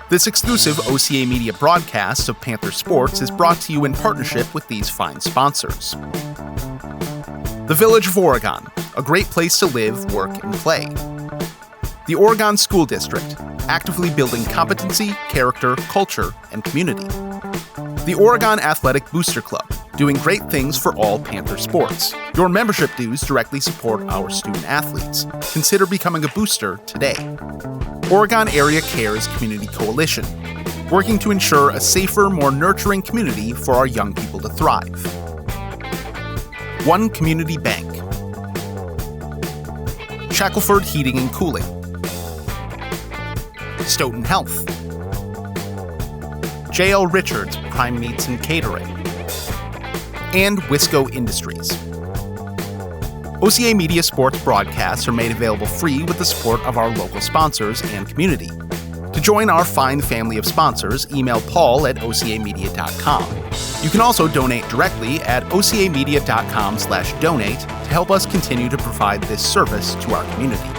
This exclusive OCA Media broadcast of Panther Sports is brought to you in partnership with these fine sponsors. The Village of Oregon, a great place to live, work, and play. The Oregon School District, actively building competency, character, culture, and community. The Oregon Athletic Booster Club, doing great things for all Panther sports. Your membership dues directly support our student athletes. Consider becoming a booster today. Oregon Area Cares Community Coalition, working to ensure a safer, more nurturing community for our young people to thrive. One Community Bank. Shackelford Heating and Cooling. Stoughton Health. J.L. Richards Prime Meats and Catering. And Wisco Industries. OCA Media sports broadcasts are made available free with the support of our local sponsors and community. To join our fine family of sponsors, email Paul at ocamedia.com. You can also donate directly at ocamedia.com/donate to help us continue to provide this service to our community.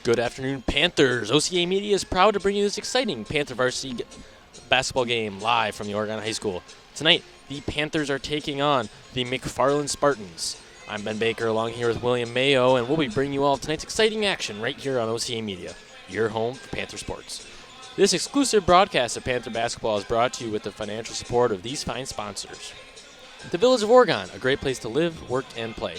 Good afternoon, Panthers. OCA Media is proud to bring you this exciting Panther varsity basketball game live from the Oregon High School. Tonight, the Panthers are taking on the McFarland Spartans. I'm Ben Baker along here with William Mayo, and we'll be bringing you all tonight's exciting action right here on OCA Media, your home for Panther sports. This exclusive broadcast of Panther basketball is brought to you with the financial support of these fine sponsors. The Village of Oregon, a great place to live, work, and play.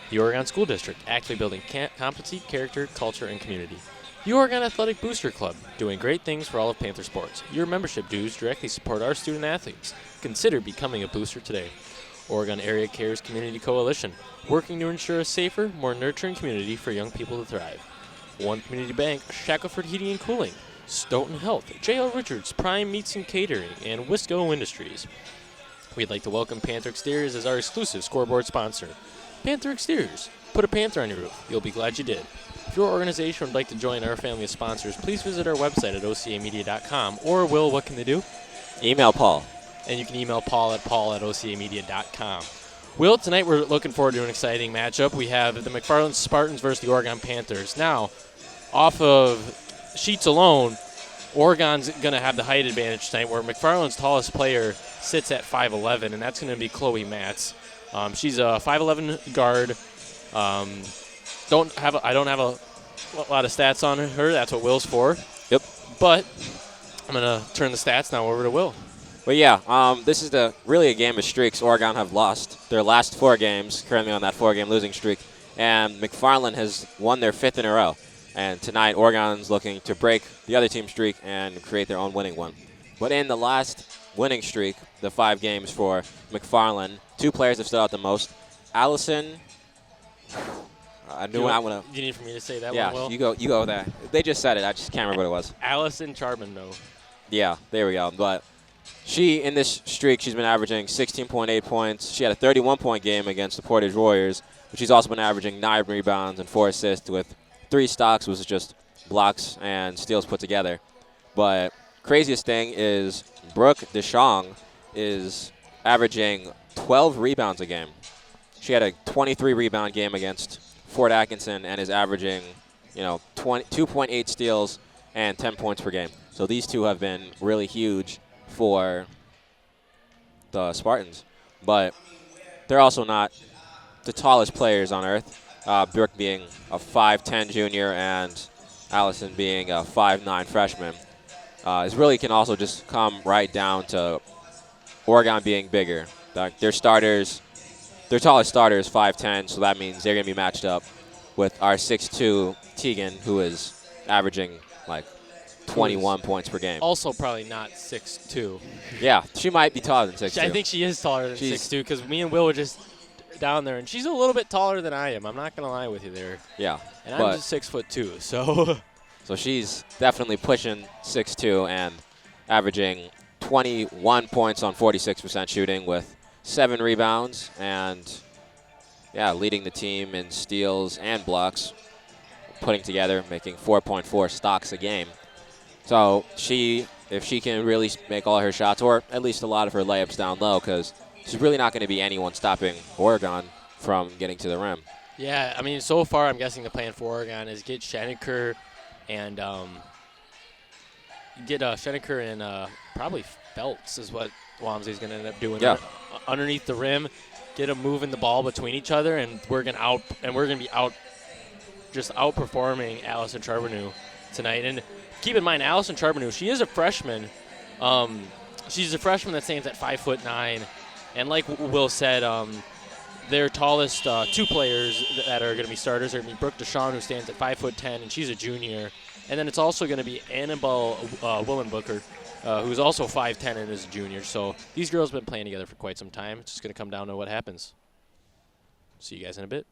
The Oregon School District, actively building competency, character, culture, and community. The Oregon Athletic Booster Club, doing great things for all of Panther sports. Your membership dues directly support our student athletes. Consider becoming a booster today. Oregon Area Cares Community Coalition, working to ensure a safer, more nurturing community for young people to thrive. One Community Bank, Shackelford Heating and Cooling, Stoughton Health, J.L. Richards Prime Meats and Catering, and Wisco Industries. We'd like to welcome Panther Exteriors as our exclusive scoreboard sponsor. Panther Exteriors. Put a Panther on your roof. You'll be glad you did. If your organization would like to join our family of sponsors, please visit our website at ocamedia.com. Or, Will, what can they do? Email Paul. And you can email Paul at ocamedia.com. Will, tonight we're looking forward to an exciting matchup. We have the McFarland Spartans versus the Oregon Panthers. Now, off of sheets alone, Oregon's going to have the height advantage tonight, where McFarland's tallest player sits at 5'11", and that's going to be Chloe Matz. She's a 5'11" guard. I don't have a lot of stats on her. That's what Will's for. Yep. But I'm going to turn the stats now over to Will. Well, yeah, this is really a game of streaks. Oregon have lost their last 4 games, currently on that 4-game losing streak, and McFarland has won their 5th in a row. And tonight, Oregon's looking to break the other team's streak and create their own winning one. But in the last winning streak, the 5 games for McFarland, 2 players have stood out the most. Allison, I knew I want to. You need for me to say that yeah, one, Will? you go with that. They just said it. I just can't remember what it was. Allison Charbonneau. Yeah, there we go. But she, in this streak, she's been averaging 16.8 points. She had a 31-point game against the Portage Warriors, but she's also been averaging 9 rebounds and 4 assists with 3 stocks, which is just blocks and steals put together. But craziest thing is Brooke DeShong is averaging 12 rebounds a game. She had a 23-rebound game against Fort Atkinson and is averaging, 2.8 steals and 10 points per game. So these two have been really huge for the Spartans. But they're also not the tallest players on earth, Brooke being a 5'10 junior and Allison being a 5'9 freshman. It really can also just come right down to Oregon being bigger. Their tallest starter is 5'10", so that means they're going to be matched up with our 6'2 Tegan, who is averaging like 21 points per game. Also probably not 6'2". Yeah, she might be taller than 6'2". I think she is taller than 6'2", because me and Will were just down there, and she's a little bit taller than I am. I'm not going to lie with you there. Yeah. And I'm just 6'2", so. So she's definitely pushing 6'2" and averaging 21 points on 46% shooting with 7 rebounds and, leading the team in steals and blocks, putting together, making 4.4 stocks a game. So she if she can really make all her shots, or at least a lot of her layups down low, because there's really not going to be anyone stopping Oregon from getting to the rim. Yeah, I mean, so far I'm guessing the plan for Oregon is get Scheneker and probably Feltz is what Wamsley's going to end up doing. Yeah. Underneath the rim, get them moving the ball between each other, and we're going to be outperforming Allison Charbonneau tonight. And keep in mind, Allison Charbonneau, she is a freshman. She's a freshman that stands at 5'9", and like Will said, their tallest two players that are going to be starters are going to be Brooke Deshawn, who stands at 5'10", and she's a junior. And then it's also going to be Annabelle Willenbooker, who's also 5'10" and is a junior. So these girls have been playing together for quite some time. It's just going to come down to what happens. See you guys in a bit.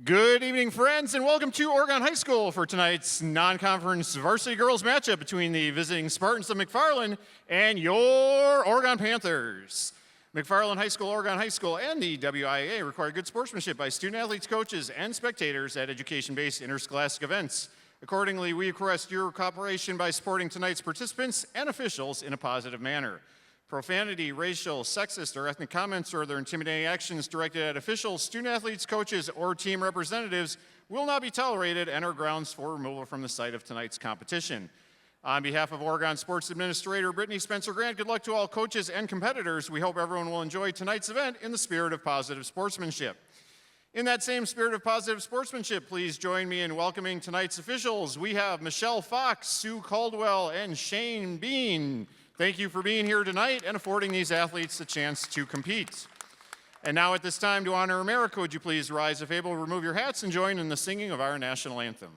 Good evening, friends, and welcome to Oregon High School for tonight's non-conference varsity girls matchup between the visiting Spartans of McFarland and your Oregon Panthers. McFarland High School, Oregon High School, and the WIAA require good sportsmanship by student athletes, coaches, and spectators at education-based interscholastic events. Accordingly, we request your cooperation by supporting tonight's participants and officials in a positive manner. Profanity, racial, sexist, or ethnic comments or other intimidating actions directed at officials, student athletes, coaches, or team representatives will not be tolerated and are grounds for removal from the site of tonight's competition. On behalf of Oregon Sports Administrator Brittany Spencer-Grant, good luck to all coaches and competitors. We hope everyone will enjoy tonight's event in the spirit of positive sportsmanship. In that same spirit of positive sportsmanship, please join me in welcoming tonight's officials. We have Michelle Fox, Sue Caldwell, and Shane Bean. Thank you for being here tonight and affording these athletes the chance to compete. And now at this time, to honor America, would you please rise if able, remove your hats, and join in the singing of our national anthem.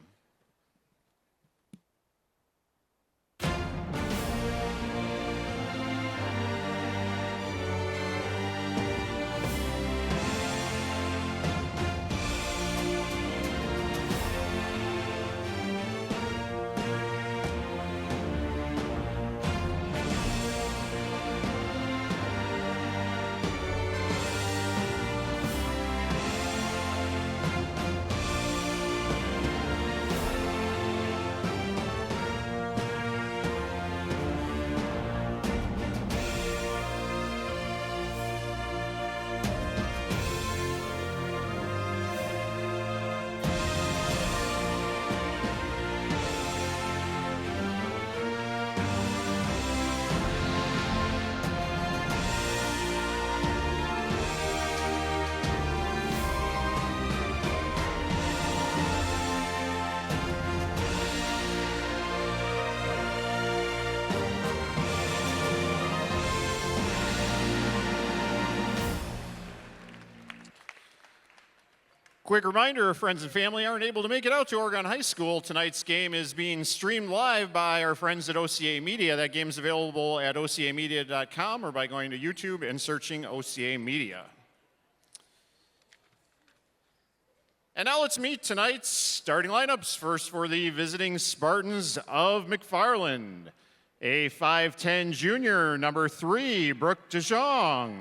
Quick reminder, if friends and family aren't able to make it out to Oregon High School, tonight's game is being streamed live by our friends at OCA Media. That game is available at ocamedia.com or by going to YouTube and searching OCA Media. And now let's meet tonight's starting lineups. First for the visiting Spartans of McFarland. A 5'10 junior, number 3, Brooke DeJong.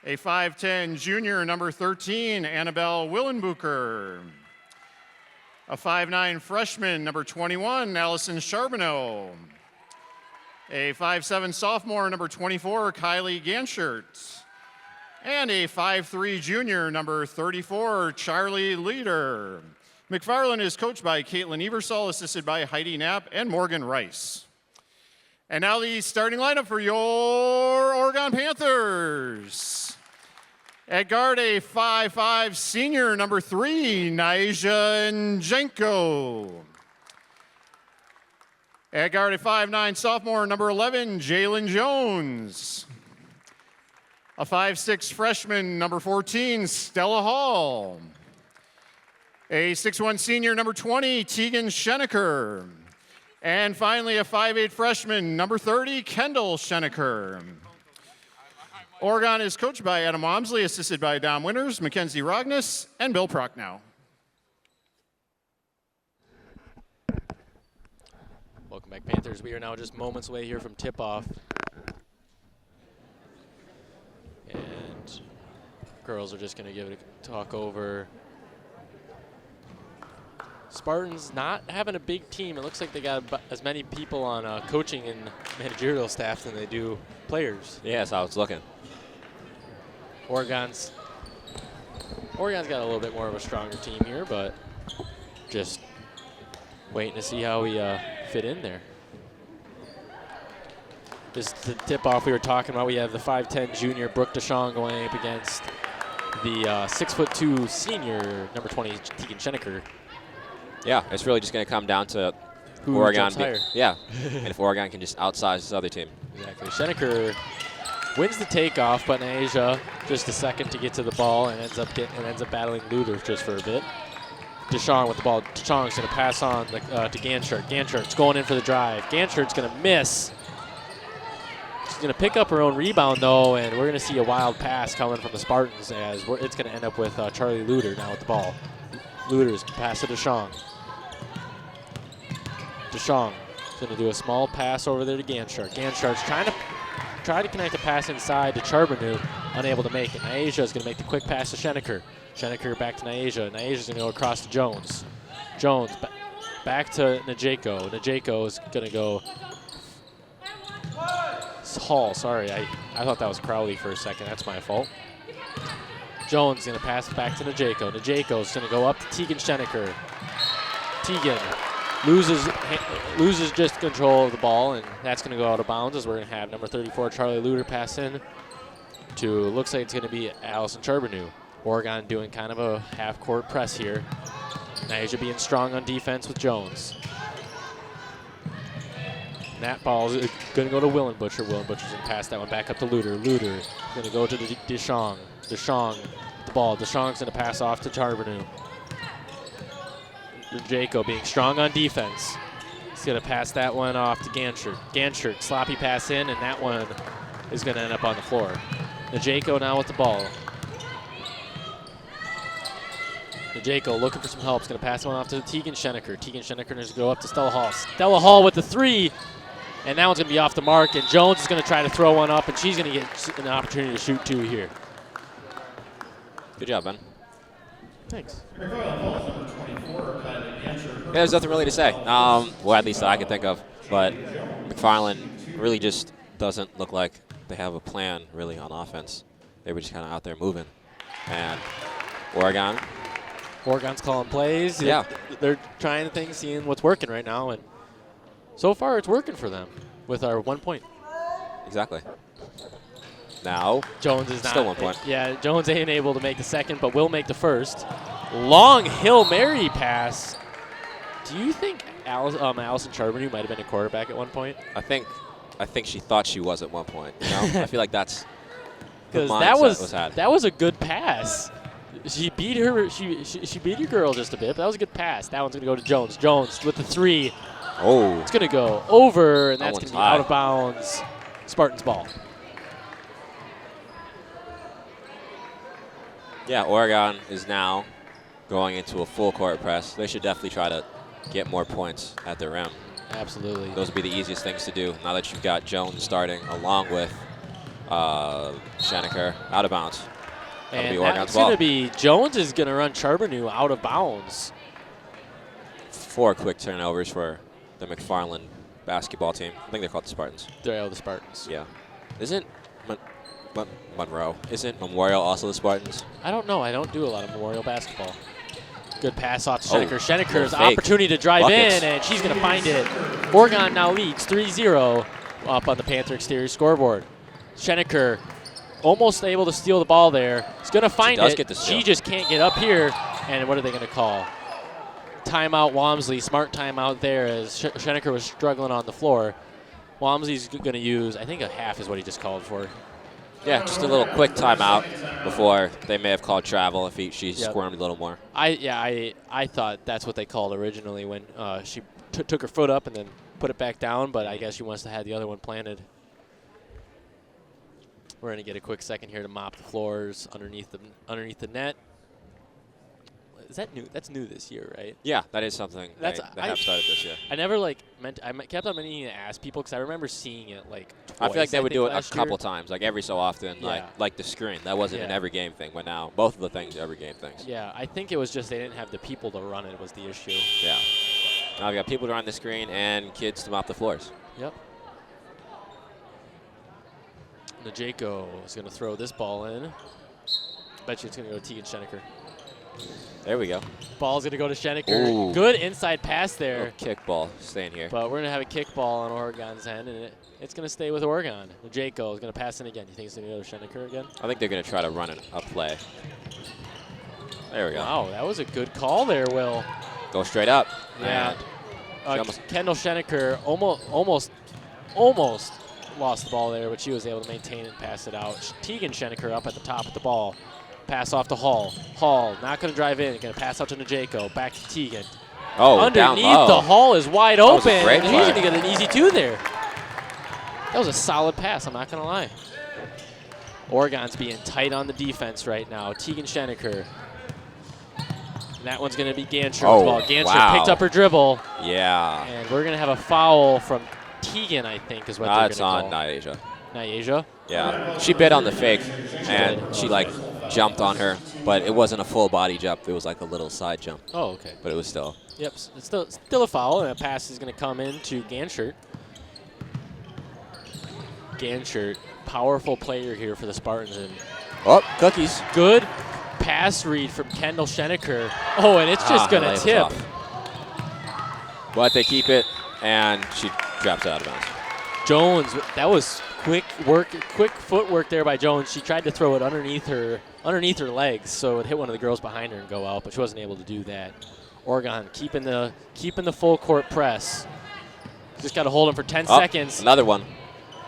A 5'10 junior, number 13, Annabelle Willenbooker. A 5'9 freshman, number 21, Allison Charbonneau. A 5'7 sophomore, number 24, Kylie Ganshert. And a 5'3 junior, number 34, Charlie Leader. McFarland is coached by Caitlin Eversole, assisted by Heidi Knapp and Morgan Rice. And now the starting lineup for your Oregon Panthers. At guard, a 5'5 senior, number 3, Nyjah Njenko. At guard, a 5'9 sophomore, number 11, Jalen Jones. A 5'6 freshman, number 14, Stella Hall. A 6'1 senior, number 20, Tegan Scheneker. And finally, a 5'8 freshman, number 30, Kendall Scheneker. Oregon is coached by Adam Wamsley, assisted by Dom Winters, Mackenzie Rogness, and Bill Prochnow. Welcome back, Panthers. We are now just moments away here from tip-off. And girls are just going to give it a talk over. Spartans not having a big team. It looks like they got as many people on coaching and managerial staff than they do players. Yeah, that's how it's looking. Oregon's got a little bit more of a stronger team here, but just waiting to see how we fit in there. This is the tip-off we were talking about. We have the 5'10" junior Brooke DeShong going up against the 6'2" senior, number 20, Tegan Schenecker. Yeah, it's really just going to come down to Who Oregon. jumps higher. Yeah, and if Oregon can just outsize this other team. Exactly. Schenecker wins the takeoff, but Nasia just a second to get to the ball and ends up battling Luder just for a bit. DeShong with the ball. DeShong's going to pass on to Ganshert. Ganshert's going in for the drive. Ganshert's going to miss. She's going to pick up her own rebound, though, and we're going to see a wild pass coming from the Spartans as it's going to end up with Charlie Luder now with the ball. Luder's pass to DeShong. DeShong is going to do a small pass over there to Ganshert. Ganshart's try to connect a pass inside to Charbonneau, unable to make it. Nasia is going to make the quick pass to Schenecker. Schenecker back to Nasia. Nasia's going to go across to Jones. Jones back to Najeko. Najeko is going to go Hall. Sorry, I thought that was Crowley for a second. That's my fault. Jones is going to pass it back to Najeko. Najeko is going to go up to Tegan Schenecker. Tegan loses just control of the ball, and that's going to go out of bounds as we're going to have number 34, Charlie Luder, pass in to, looks like it's going to be Allison Charbonneau. Oregon doing kind of a half-court press here. Nasia being strong on defense with Jones. And that ball is going to go to Willenbutcher. Willenbutcher's going to pass that one back up to Luder. Luder is going to go to DeShong. DeShong with the ball. DeShong's going to pass off to Charbonneau. Jaco being strong on defense. He's going to pass that one off to Ganshert. Ganshert, sloppy pass in, and that one is going to end up on the floor. Najeko now with the ball. Najeko looking for some help. He's going to pass one off to Tegan Schenecker. Tegan Schenecker is going to go up to Stella Hall. Stella Hall with the three, and that one's going to be off the mark, and Jones is going to try to throw one up, and she's going to get an opportunity to shoot two here. Good job, Ben. Thanks. Yeah, there's nothing really to say. Well, at least that I can think of. But McFarland really just doesn't look like they have a plan really on offense. They were just kind of out there moving. And Oregon's calling plays. Yeah. They're trying things, seeing what's working right now. And so far, it's working for them with our 1 point. Exactly. Now, Jones is still not. 1 point. Yeah, Jones ain't able to make the second, but will make the first. Long Hail Mary pass. Do you think Allison Charbonneau might have been a quarterback at one point? I think she thought she was at 1 point. You know? I feel like that's the Because mindset that was a good pass. She beat her. She beat your girl just a bit, but that was a good pass. That one's gonna go to Jones. Jones with the three. Oh. It's gonna go over, and That that's one's gonna be high. out of bounds. Spartans ball. Yeah, Oregon is now going into a full court press. They should definitely try to get more points at the rim. Absolutely. Those would be the easiest things to do now that you've got Jones starting along with Schenecker out of bounds. That'll And be Oregon's that's ball. going to be, Jones is going to run Charbonneau out of bounds. 4 quick turnovers for the McFarland basketball team. I think they're called the Spartans. They're the Spartans. Yeah. Isn't Monroe, isn't Memorial also the Spartans? I don't know. I don't do a lot of Memorial basketball. Good pass off to Oh, Schenecker. Schennecker's fake. opportunity to drive Buckets. in, and she's going to find it. Oregon now leads 3-0 up on the Panther exterior scoreboard. Schenecker almost able to steal the ball there. He's going to find does it. get the steal. She just can't get up here. And what are they going to call? Timeout Walmsley. Smart timeout there as Schenecker was struggling on the floor. Walmsley's going to use, I think a half is what he just called for. Yeah, just a little quick timeout before they may have called travel if she squirmed a little more. I thought that's what they called originally when she took her foot up and then put it back down, but I guess she wants to have the other one planted. We're going to get a quick second here to mop the floors underneath the net. is that new? That's new this year, right? Yeah, that is something they have started this year. I never kept on meaning to ask people because I remember seeing it like twice. I feel like they would do it a couple year. times, like every so often, Yeah. like the screen. That wasn't an every game thing, but now both of the things are every game things. Yeah, I think it was just they didn't have the people to run it was the issue. Yeah. Now we got people to run the screen and kids to mop the floors. Yep. Najeko is going to throw this ball in. Bet you it's going to go to Tegan Schenecker. There we go. Ball's going to go to Schenecker. Ooh. Good inside pass there. Kick ball staying here. But we're going to have a kick ball on Oregon's end, and it's going to stay with Oregon. Najeko is going to pass in again. You think it's going to go to Schenecker again? I think they're going to try to run a play. There we go. Wow, that was a good call there, Will. Go straight up. Yeah. And Kendall Schenecker almost lost the ball there, but she was able to maintain it and pass it out. Tegan Schenecker up at the top of the ball. Pass off to Hall. Hall not going to drive in. Going to pass out to Najeko. Back to Tegan. Oh, underneath down low. the Hall is wide was a open. great He's play. going to get an easy 2 there. That was a solid pass, I'm not going to lie. Oregon's being tight on the defense right now. Tegan Schenecker. And that one's going to be Ganscher's ball. Ganscher picked up her dribble. Yeah. And we're going to have a foul from Tegan, I think, is what they're going to call. That's on Nyasia. Nyasia? Yeah. She bit on the fake, and she, jumped on her, but it wasn't a full body jump. It was like a little side jump. Oh, okay. But it was still. Yep, it's still a foul, and a pass is going to come in to Ganschert. Ganschert, powerful player here for the Spartans. And Cookies. good pass read from Kendall Schenecker. Oh, and it's just going to tip. But they keep it, and she drops it out of bounds. Jones, that was quick footwork there by Jones. She tried to throw it underneath her legs, so it hit one of the girls behind her and go out, but she wasn't able to do that. Oregon keeping the full court press. Just got to hold him for 10 seconds. Another one.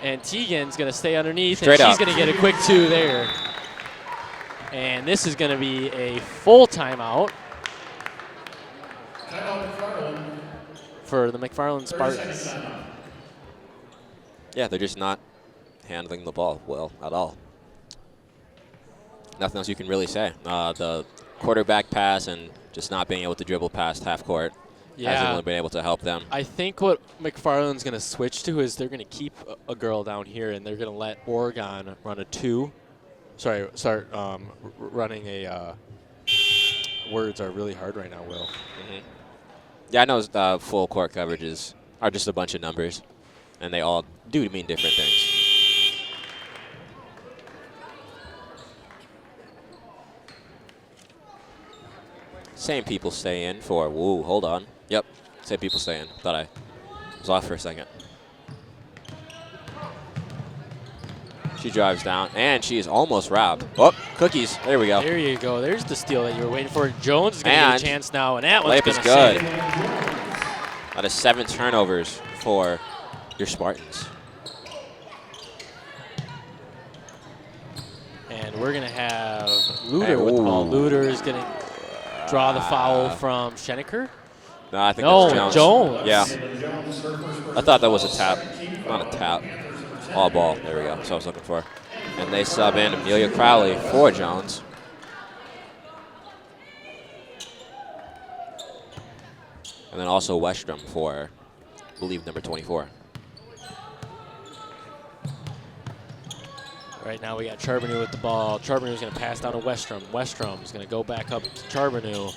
And Tegan's going to stay underneath, Straight and she's up. going to get a quick 2 there. And this is going to be a full timeout for the McFarland Spartans. Yeah, they're just not handling the ball well at all. Nothing else you can really say. The quarterback pass and just not being able to dribble past half court hasn't really been able to help them. I think what McFarland's going to switch to is they're going to keep a girl down here, and they're going to let Oregon run a 2. Start running a. Words are really hard right now, Will. Mm-hmm. Yeah, I know full court coverages are just a bunch of numbers, and they all do mean different things. Same people stay in for, hold on. Yep, same people stay in. Thought I was off for a second. She drives down, and she is almost robbed. Cookies. There we go. There you go. There's the steal that you were waiting for. Jones is going to get a chance now, and that one's going to good. save. That is 7 turnovers for your Spartans. And we're going to have Luder with the ball. Luder is going to draw the foul from Schenecker. No, I think that's Jones. Yeah. I thought that was a tap. Not a tap. All ball. There we go. That's what I was looking for. And they sub in Amelia Crowley for Jones. And then also Westrom for, I believe, number 24. Right now we got Charbonneau with the ball. Charbonneau's going to pass down to Westrom. Westrom's going to go back up to Charbonneau.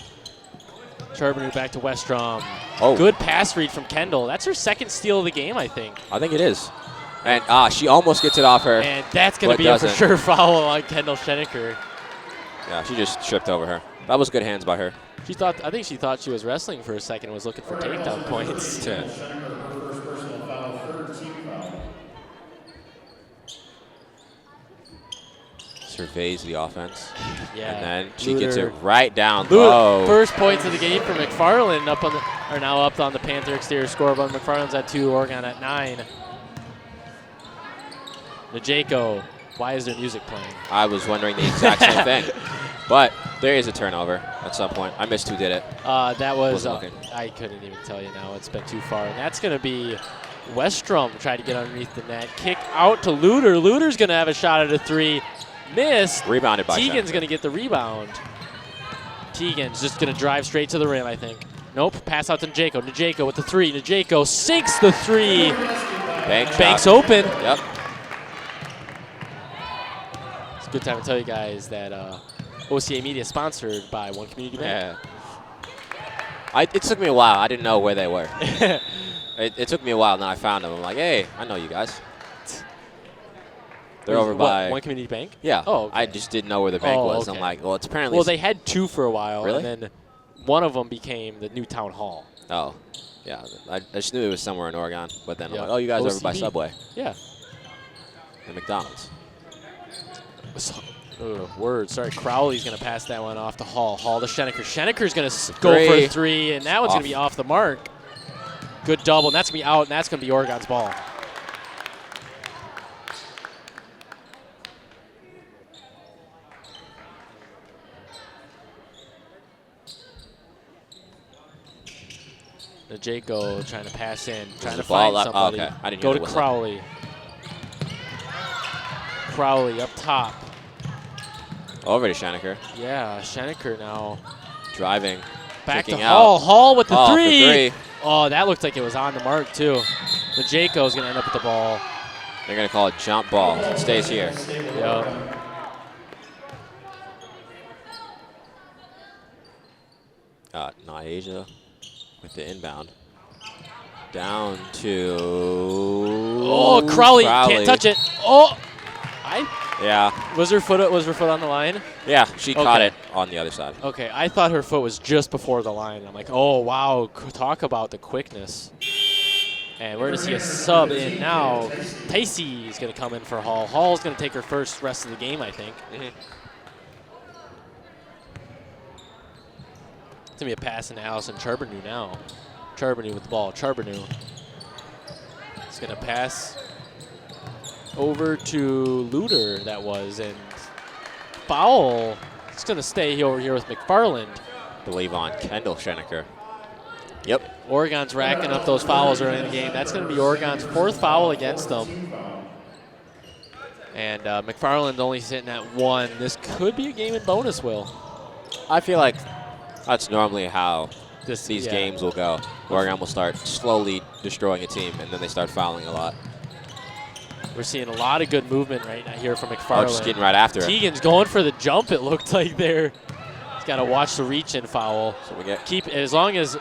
Charbonneau back to Westrom. Good pass read from Kendall. That's her second steal of the game, I think. I think it is. And she almost gets it off her. And that's going to be a for sure foul on Kendall Schenecker. Yeah, she just tripped over her. That was good hands by her. I think she thought she was wrestling for a second and was looking for takedown points. Yeah. Surveys the offense. Yeah. And then she gets it right down low. low. First points of the game for McFarland are now up on the Panther exterior scoreboard. McFarland's at 2, Oregon at 9. Najeko, why is there music playing? I was wondering the exact same thing. But there is a turnover at some point. I missed who did it. That was, Wasn't looking. I couldn't even tell you now. It's been too far. And that's going to be Westrom trying to get underneath the net. Kick out to Luder. Luder's going to have a shot at a 3. Missed. Rebounded by Tegan's Schenecker. going to get the rebound. Tegan's just going to drive straight to the rim, I think. Nope, pass out to Najeko. Najeko with the 3. Najeko sinks the 3. Banks open. Yep. It's a good time to tell you guys that OCA Media is sponsored by One Community Bank. Yeah. It took me a while. I didn't know where they were. It took me a while, and then I found them. I'm like, hey, I know you guys. They're over by One Community Bank? Yeah. Oh, okay. I just didn't know where the bank was. Okay. I'm like, well, it's apparently. Well, they had 2 for a while, Really? and then one of them became the new town hall. Oh, yeah. I just knew it was somewhere in Oregon, but then Yeah. I'm like, oh, you guys are over by OCB. Subway Yeah. and McDonald's. Word. Sorry, Crowley's going to pass that one off to Hall. Hall to Schenecker. Schenecker's going to go for a 3, and that one's going to be off the mark. Good double, and that's going to be out, and that's going to be Oregon's ball. Najeko trying to pass in, trying to find somebody. Okay. I didn't go hear to the whistle. Crowley. Crowley up top. Over to Schenecker. Yeah, Schenecker now. Driving. Back to kicking Hall. out. Hall with the Hall for 3. 3. Oh, that looked like it was on the mark, too. Najeko's going to end up with the ball. They're going to call it jump ball. It stays here. Yep. Niaja with the inbound. Down to. Oh, Crowley. Can't touch it. Oh. Yeah. Was her foot on the line? Yeah, she caught Okay. it on the other side. Okay, I thought her foot was just before the line. I'm like, oh, wow, talk about the quickness. And we're going to see a sub in now. Tacey is going to come in for Hall. Hall's going to take her first rest of the game, I think. It's going to be a pass into Allison Charbonneau now. Charbonneau with the ball. Charbonneau is going to pass over to Luder, that was, and foul. It's going to stay over here with McFarland. I believe on Kendall Schenecker. Yep. Oregon's racking up those fouls early in the game. That's going to be Oregon's 4th foul against them. And McFarland only sitting at 1. This could be a game in bonus, Will. I feel like that's normally how these Yeah. games will go. Oregon will start slowly destroying a team, and then they start fouling a lot. We're seeing a lot of good movement right now here from McFarland. Oh, just getting right after it. Tegan's going for the jump, it looked like there. He's got to watch the reach-in foul. So we get As long as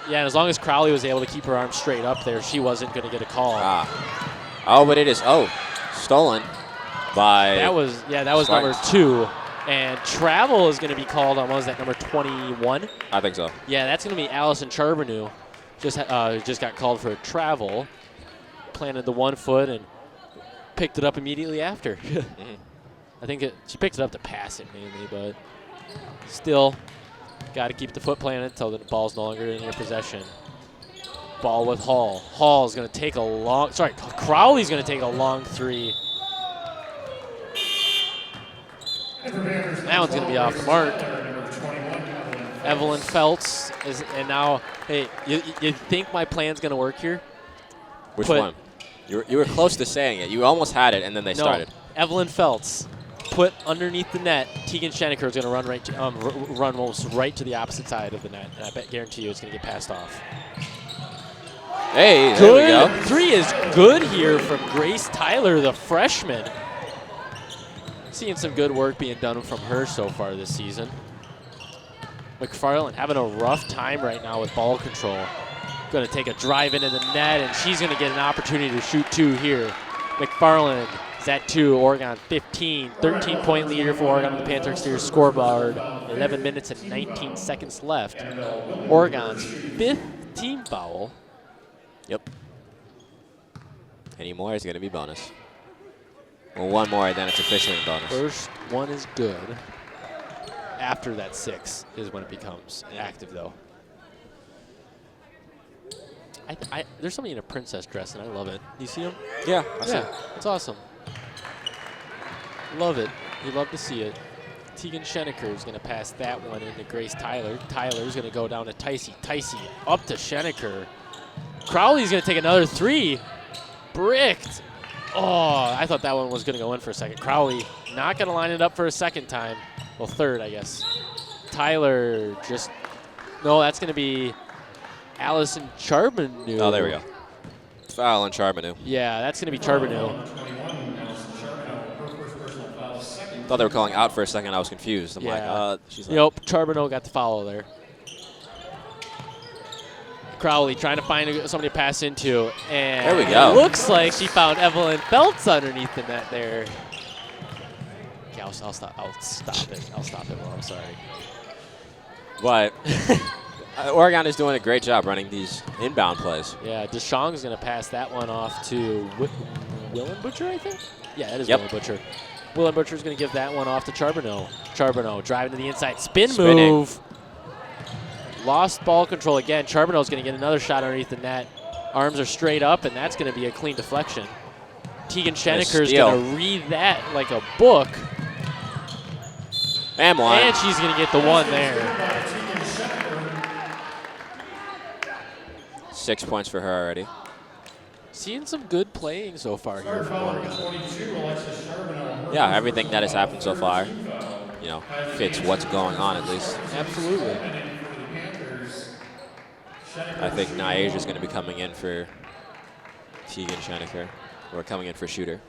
Crowley was able to keep her arm straight up there, she wasn't going to get a call. Oh, but it is. Oh, stolen by. That was Spartans. number 2. And travel is going to be called on, what was that, number 21? I think so. Yeah, that's going to be Allison Charbonneau. Just got called for a travel. Planted the 1 foot and picked it up immediately after. I think she picked it up to pass it mainly, but still got to keep the foot planted until the ball's no longer in your possession. Ball with Hall. Hall's going to take a long, Crowley's going to take a long 3. That one's going to be off the mark. Evelyn Feltz and now, hey, you think my plan's going to work here? Which one? You were close to saying it. You almost had it, and then they started. Evelyn Feltz put underneath the net. Tegan Schenecker is going to run run almost right to the opposite side of the net, and I guarantee you it's going to get passed off. Hey, there we go. 3 is good here from Grace Tyler, the freshman. Seeing some good work being done from her so far this season. McFarland having a rough time right now with ball control. Going to take a drive into the net, and she's going to get an opportunity to shoot 2 here. McFarland is at 2. Oregon 15. 13-point leader for Oregon on the Panther Exterior scoreboard. 11 minutes and 19 seconds left. Oregon's 5th team foul. Yep. Any more is going to be bonus. Well, 1 more, then it's officially in bonus. First one is good. After that 6 is when it becomes active, though. There's somebody in a princess dress, and I love it. You see him? Yeah, I see. It's awesome. Love it. You love to see it. Tegan Schenecker is going to pass that one into Grace Tyler. Tyler's going to go down to Ticey. Ticey up to Schenecker. Crowley's going to take another 3. Bricked. Oh, I thought that one was going to go in for a second. Crowley not going to line it up for a second time. Well, 3rd, I guess. Tyler just – no, that's going to be Allison Charbonneau. Oh, there we go. Foul on Charbonneau. Yeah, that's going to be Charbonneau. Thought they were calling out for a second. I was confused. I'm like, she's like. Yep, Charbonneau got the foul there. Crowley trying to find somebody to pass into. And there we go. It looks like she found Evelyn Feltz underneath the net there. Okay, I'll stop it. I'll stop it. Well, I'm sorry. But Oregon is doing a great job running these inbound plays. Yeah, DeShong's going to pass that one off to Willen Butcher, I think? Yeah, that is Willen Butcher. Willen Butcher's going to give that one off to Charbonneau. Charbonneau driving to the inside. Spinning. Move. Lost ball control again. Charbonneau's going to get another shot underneath the net. Arms are straight up, and that's going to be a clean deflection. Tegan Scheneker's going to read that like a book. And one. And she's going to get the one there. 6 points for her already. Seeing some good playing so far here from Oregon. Yeah, everything that has happened so far, fits what's going on at least. Absolutely. I think Niaja is going to be coming in for Tegan Scheneker, or coming in for shooter.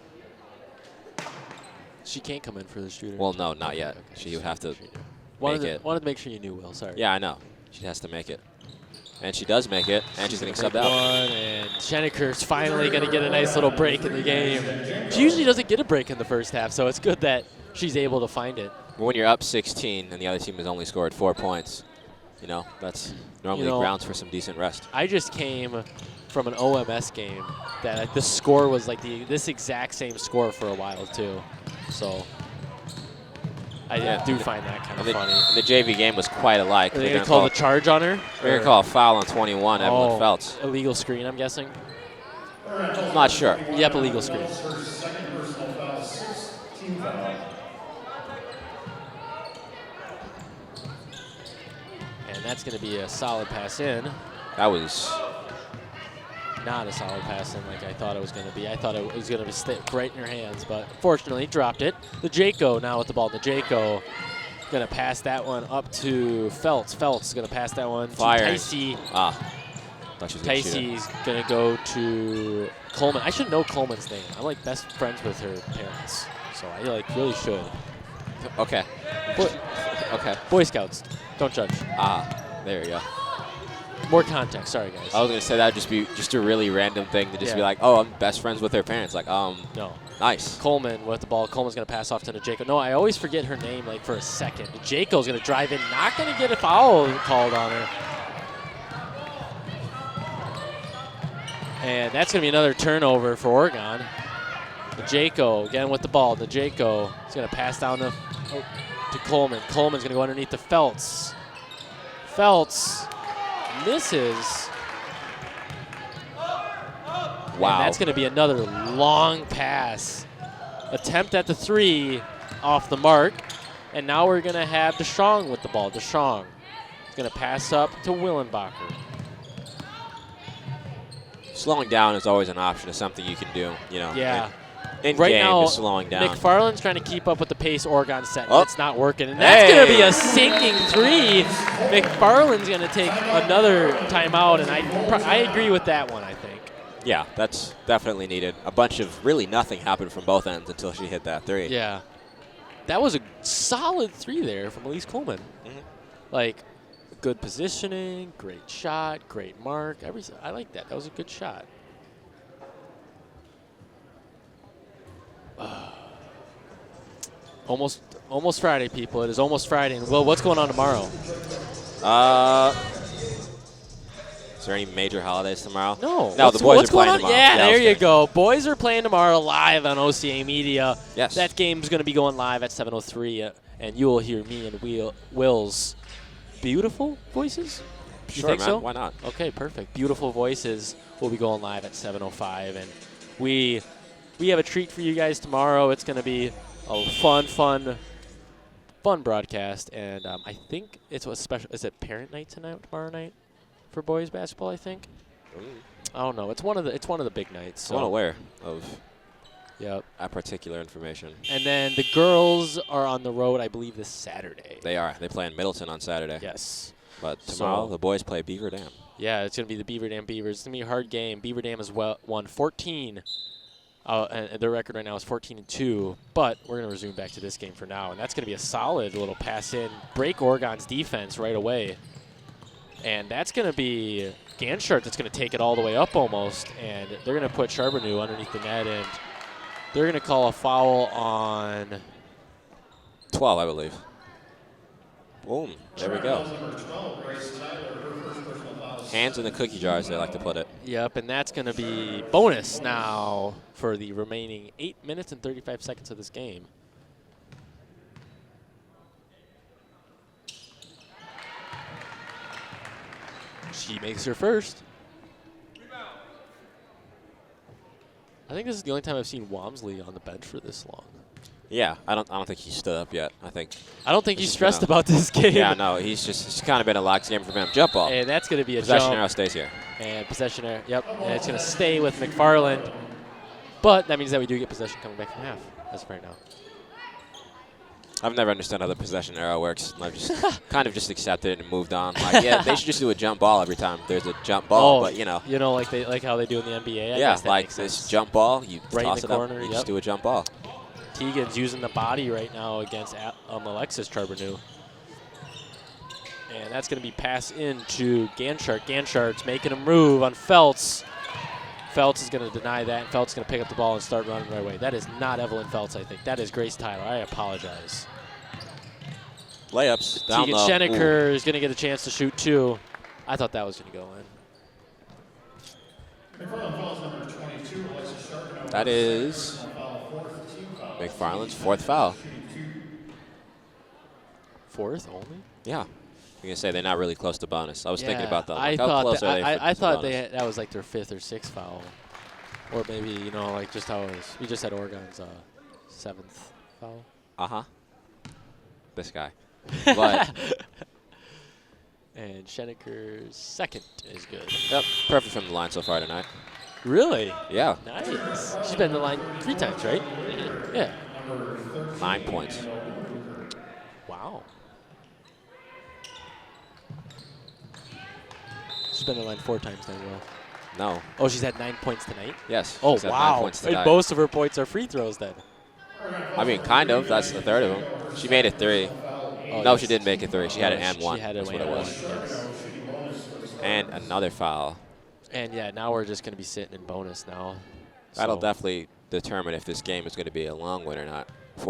She can't come in for the shooter. Well, no, not yet. Okay. She would have to make it. Wanted to make sure you knew, Will. Sorry. Yeah, I know. She has to make it. And she does make it, and she's getting subbed out. And Scheneker's finally going to get a nice little break in the game. She usually doesn't get a break in the first half, so it's good that she's able to find it. When you're up 16 and the other team has only scored 4 points, that's normally grounds for some decent rest. I just came from an OMS game that the score was like this exact same score for a while, too. So I do find that kind of funny. The JV game was quite alike. Are they going to call the charge on her? They're going to call a foul on 21, Evelyn Feltz. Illegal screen, I'm guessing? Not sure. Yep, illegal screen. And that's going to be a solid pass in. That was not a solid pass in like I thought it was going to be. I thought it was going to stick right in her hands, but fortunately dropped it. The Jaco now with the ball. The Jaco going to pass that one up to Feltz. Feltz is going to pass that one to Ticey. Ticey's going to go to Coleman. I should know Coleman's name. I'm like best friends with her parents, so I really should. Okay. Okay. Boy Scouts, don't judge. There you go. More context. Sorry, guys. I was going to say that would just be a really random thing to just be like, oh, I'm best friends with their parents. Like, no. Nice. Coleman with the ball. Coleman's going to pass off to Jaco. No, I always forget her name for a second. Jaco's going to drive in. Not going to get a foul called on her. And that's going to be another turnover for Oregon. Jaco again with the ball. Jaco is going to pass down to Coleman. Coleman's going to go underneath the Feltz. Feltz misses. Wow. And that's going to be another long pass. Attempt at the three off the mark. And now we're going to have DeShong with the ball. DeShong is going to pass up to Willenbacher. Slowing down is always an option. It's something you can do, Yeah. In right game now, is slowing down. McFarland's trying to keep up with the pace Oregon set. It's not working. And that's going to be a sinking three. McFarland's going to take another timeout, and I agree with that one, I think. Yeah, that's definitely needed. A bunch of really nothing happened from both ends until she hit that three. Yeah. That was a solid three there from Elise Coleman. Mm-hmm. Good positioning, great shot, great mark. I like that. That was a good shot. Almost Friday, people. It is almost Friday. And, Will, what's going on tomorrow? Is there any major holidays tomorrow? No. No, the boys are playing tomorrow. Yeah, there you go. Boys are playing tomorrow live on OCA Media. Yes. That game's going to be going live at 7:03, and you will hear me and Will's beautiful voices. You Sure, think man. so? Why not? Okay, perfect. Beautiful voices will be going live at 7:05, and we have a treat for you guys tomorrow. It's going to be a fun broadcast, and I think it's a special. Is it parent night tomorrow night for boys basketball? I think. I don't know. It's one of the big nights. So. I'm unaware of Yep. that particular information. And then the girls are on the road, I believe, this Saturday. They are. They play in Middleton on Saturday. Yes. But tomorrow, So- the boys play Beaver Dam. Yeah, it's going to be the Beaver Dam Beavers. It's going to be a hard game. Beaver Dam has won 14. And their record right now is 14-2. But we're going to resume back to this game for now. And that's going to be a solid little pass in. Break Oregon's defense right away. And that's going to be Ganshart that's going to take it all the way up almost. And they're going to put Charbonneau underneath the net. And they're going to call a foul on 12, I believe. Boom. There we go. Hands in the cookie jar, as they like to put it. Yep, and that's going to be bonus now for the remaining 8 minutes and 35 seconds of this game. She makes her first. I think this is the only time I've seen Walmsley on the bench for this long. Yeah, I don't think he stood up yet. I think he's is stressed gonna- about this game. Yeah, no, it's kind of been a locked game for him. Jump ball. And that's going to be a Possession jump. arrow stays here. And possession arrow, yep. And it's going to stay with McFarland. But that means that we do get possession coming back from half as of right now. I've never understood how the possession arrow works. I've just kind of just accepted it and moved on. Like, yeah, they should just do a jump ball every time there's a jump ball. But you know, like how they do in the NBA. I yeah, guess that like makes this sense. jump ball, you Right in toss the it up, corner, you yep. just do a jump ball. Tegan's using the body right now against Alexis Charbonneau. And that's going to be passed into Ganshart. Ganshart's making a move on Feltz. Feltz is going to deny that, and Feltz is going to pick up the ball and start running right away. That is not Evelyn Feltz, I think. That is Grace Tyler. I apologize. Layups down Tegan low. Schenecker is going to get a chance to shoot two. I thought that was going to go in. That is McFarland's fourth foul. Fourth only? Yeah. I'm going to say they're not really close to bonus. I was thinking about that. I Like, how thought close are they I to thought bonus? that was like their fifth or sixth foul, or maybe like just how it was. We just had Oregon's seventh foul. This guy. But And Schenecker's second is good. yep, perfect from the line so far tonight. Really? Yeah, Nice. She's been in the line 3 times, right? Yeah. 9 points. Wow. She's been in the line 4 times now, Will. No. Oh, she's had 9 points tonight? Yes. Oh, she's had 9 wow. points And tonight. most of her points are free throws then. I mean, kind of. That's a third of them. She made it 3. Oh, No, yes. she didn't make it 3. She had it and 1. She had That's it what and it 1, was. yes. And another foul. And yeah, now we're just going to be sitting in bonus now. That'll So- definitely determine if this game is going to be a long one or not. If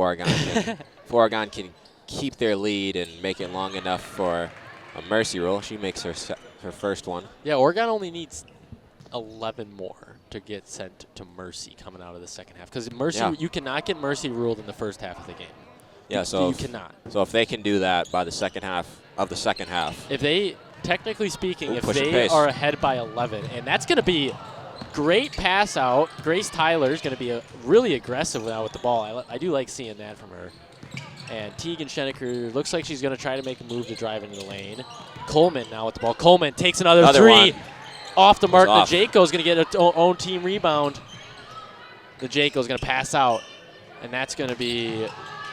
Oregon can keep their lead and make it long enough for a mercy roll. She makes her first one. Yeah, Oregon only needs 11 more to get sent to mercy coming out of the second half. Because mercy, Yeah. you cannot get mercy ruled in the first half of the game. Yeah, You cannot. So if they can do that by the second half of the second half, If they, technically speaking, Ooh, if pushing they pace. are ahead by 11, and that's going to be great pass out. Grace Tyler is going to be really aggressive now with the ball. I do like seeing that from her. And Tegan Schenecker looks like she's going to try to make a move to drive into the lane. Coleman now with the ball. Coleman takes another 3 one. off the mark. off. Najako's going to get her own team rebound. Najako's going to pass out. And that's going to be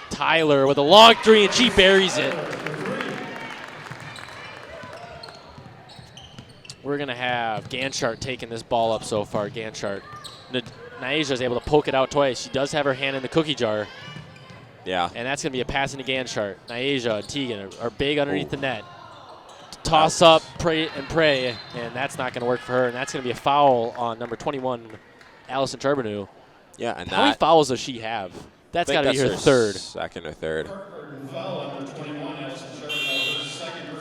Tyler with a long 3, and she buries it. We're going to have Ganshart taking this ball up so far. Ganshart. Naija is able to poke it out twice. She does have her hand in the cookie jar. yeah. And that's going to be a pass into Ganshart. Naija and Tegan are big underneath the net. Toss up, pray, and that's not going to work for her. And that's going to be a foul on number 21, Allison Charbonneau. Yeah, and How many that fouls does she have? That's I think got to be her that's third. second or third.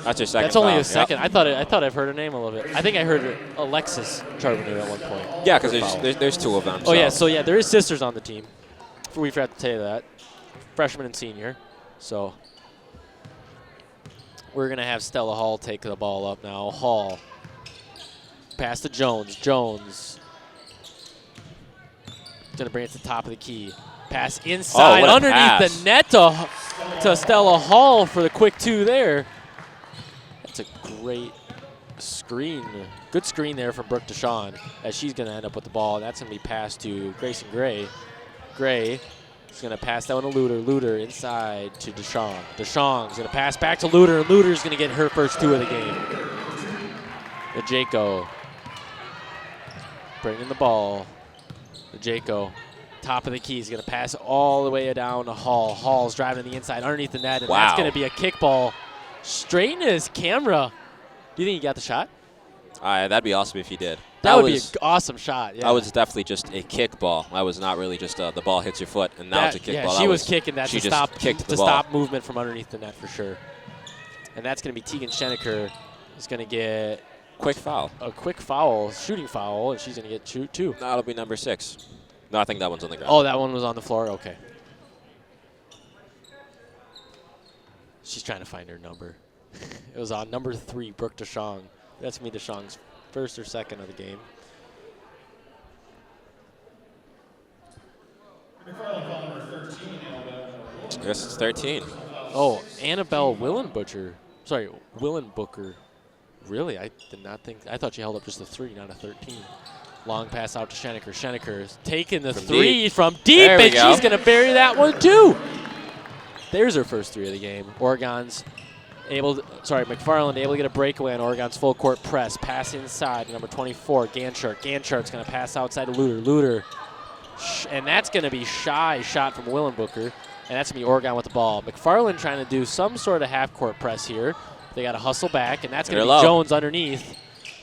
That's her second. That's only foul. a second. I thought I've heard her name a little bit. I think I heard Alexis Charbonneau at one point. Yep. Yeah, because Foul. there's 2 of them. Oh yeah, so yeah, there is sisters on the team. We forgot to tell you that. Freshman and senior. So we're gonna have Stella Hall take the ball up now. Hall. Pass to Jones. Jones. Gonna bring it to the top of the key. Pass inside what a underneath pass. the net to Stella Hall for the quick 2 there. That's a great screen. Good screen there from Brooke Deshawn as she's going to end up with the ball. And that's going to be passed to Grayson Gray. Gray is going to pass that one to Luter. Luter inside to Deschong. Deschong's going to pass back to Luter, and Luter's going to get her first 2 of the game. The Jaco bringing the ball. The Jaco, top of the key, is going to pass all the way down to Hall. Hall's driving to the inside underneath the net, and that's going to be a kickball straight into his camera. Do you think he got the shot? That'd be awesome if he did. That would be an awesome shot. Yeah. That was definitely just a kickball. That was not really just the ball hits your foot, and now it's a kickball. Yeah, she was kicking that to stop movement from underneath the net for sure. And that's going to be Tegan Schenecker is going to get a quick foul, shooting foul, and she's going to get 2. That'll be number 6. No, I think that one's on the ground. Oh, that one was on the floor? Okay. She's trying to find her number. It was on number 3, Brooke Deschong. That's going to be Deschong's first or second of the game. I guess it's 13. Oh, Annabelle Willenbutcher. Sorry, Willenbooker. Really? I did not think. I thought she held up just a 3, not a 13. Long pass out to Schenecker. Schenecker is taking the 3 from deep, and she's going to bury that one too. There's her first 3 of the game. McFarland able to get a breakaway on Oregon's full court press. Pass inside to number 24, Ganchart. Ganchart's going to pass outside to Luter. Luter, and that's going to be shy shot from Willenbooker, and that's going to be Oregon with the ball. McFarland trying to do some sort of half-court press here. They got to hustle back, and that's going to be Jones underneath.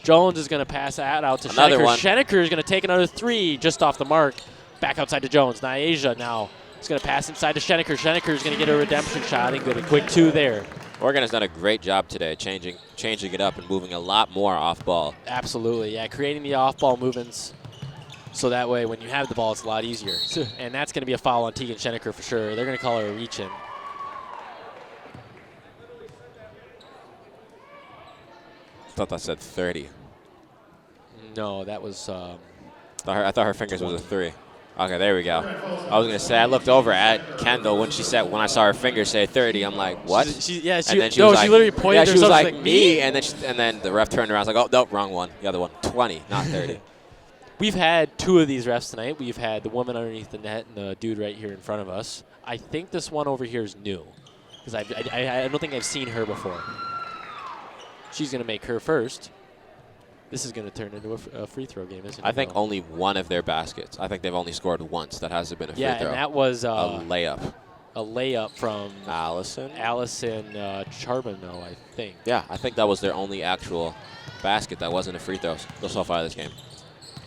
Jones is going to pass that out to Schenecker. Schenecker is going to take another 3 just off the mark. Back outside to Jones. Nyasia now is going to pass inside to Schenecker. Schenecker is going to get a redemption shot and get a quick 2 there. Oregon has done a great job today changing it up and moving a lot more off ball. Absolutely, yeah, creating the off-ball movements so that way when you have the ball, it's a lot easier. And that's going to be a foul on Tegan Schenecker for sure. They're going to call her a reach-in. I thought that said 30. No, that was... I thought her fingers was a 3. Okay, there we go. I was going to say, I looked over at Kendall when I saw her fingers say 30. I'm like, what? She literally pointed. Yeah, she was like, me, and then the ref turned around. I was like, oh, nope, wrong one. The other one, 20, not 30. We've had 2 of these refs tonight. We've had the woman underneath the net and the dude right here in front of us. I think this one over here is new because I don't think I've seen her before. She's going to make her first. This is going to turn into a free throw game, isn't it? I think only one of their baskets. I think they've only scored once. That hasn't been a free throw. Yeah, and that was a layup. A layup from Allison Charbonneau, I think. Yeah, I think that was their only actual basket that wasn't a free throw so far this game.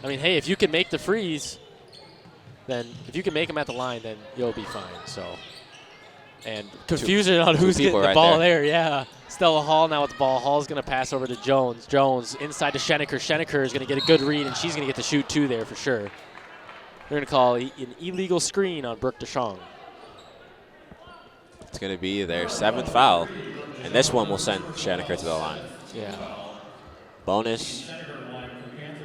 I mean, hey, if you can make the frees, then if you can make them at the line, then you'll be fine. So, and confusion on who's getting the ball there. Yeah. Stella Hall now with the ball. Hall's going to pass over to Jones. Jones inside to Schenecker. Schenecker is going to get a good read, and she's going to get to shoot 2 there for sure. They're going to call an illegal screen on Brooke Deschong. It's going to be their 7th foul, and this one will send Schenecker to the line. Yeah. Bonus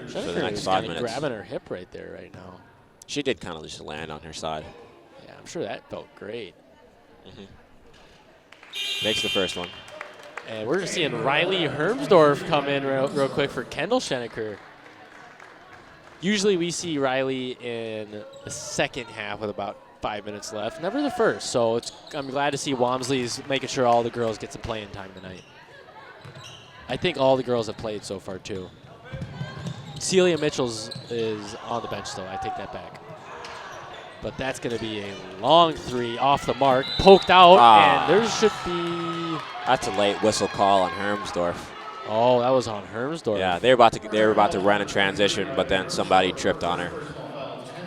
for the next 5 minutes. Grabbing her hip right there right now. She did kind of just land on her side. Yeah, I'm sure that felt great. Makes the first one. And we're seeing Riley Hermsdorf come in real quick for Kendall Schenecker. Usually we see Riley in the second half with about 5 minutes left. Never the first, so I'm glad to see Walmsley's making sure all the girls get some playing time tonight. I think all the girls have played so far, too. Celia Mitchell's is on the bench, though. I take that back. But that's going to be a long 3 off the mark, poked out, and there should be... That's a late whistle call on Hermsdorf. Oh, that was on Hermsdorf. Yeah, they were about to run in transition, but then somebody tripped on her.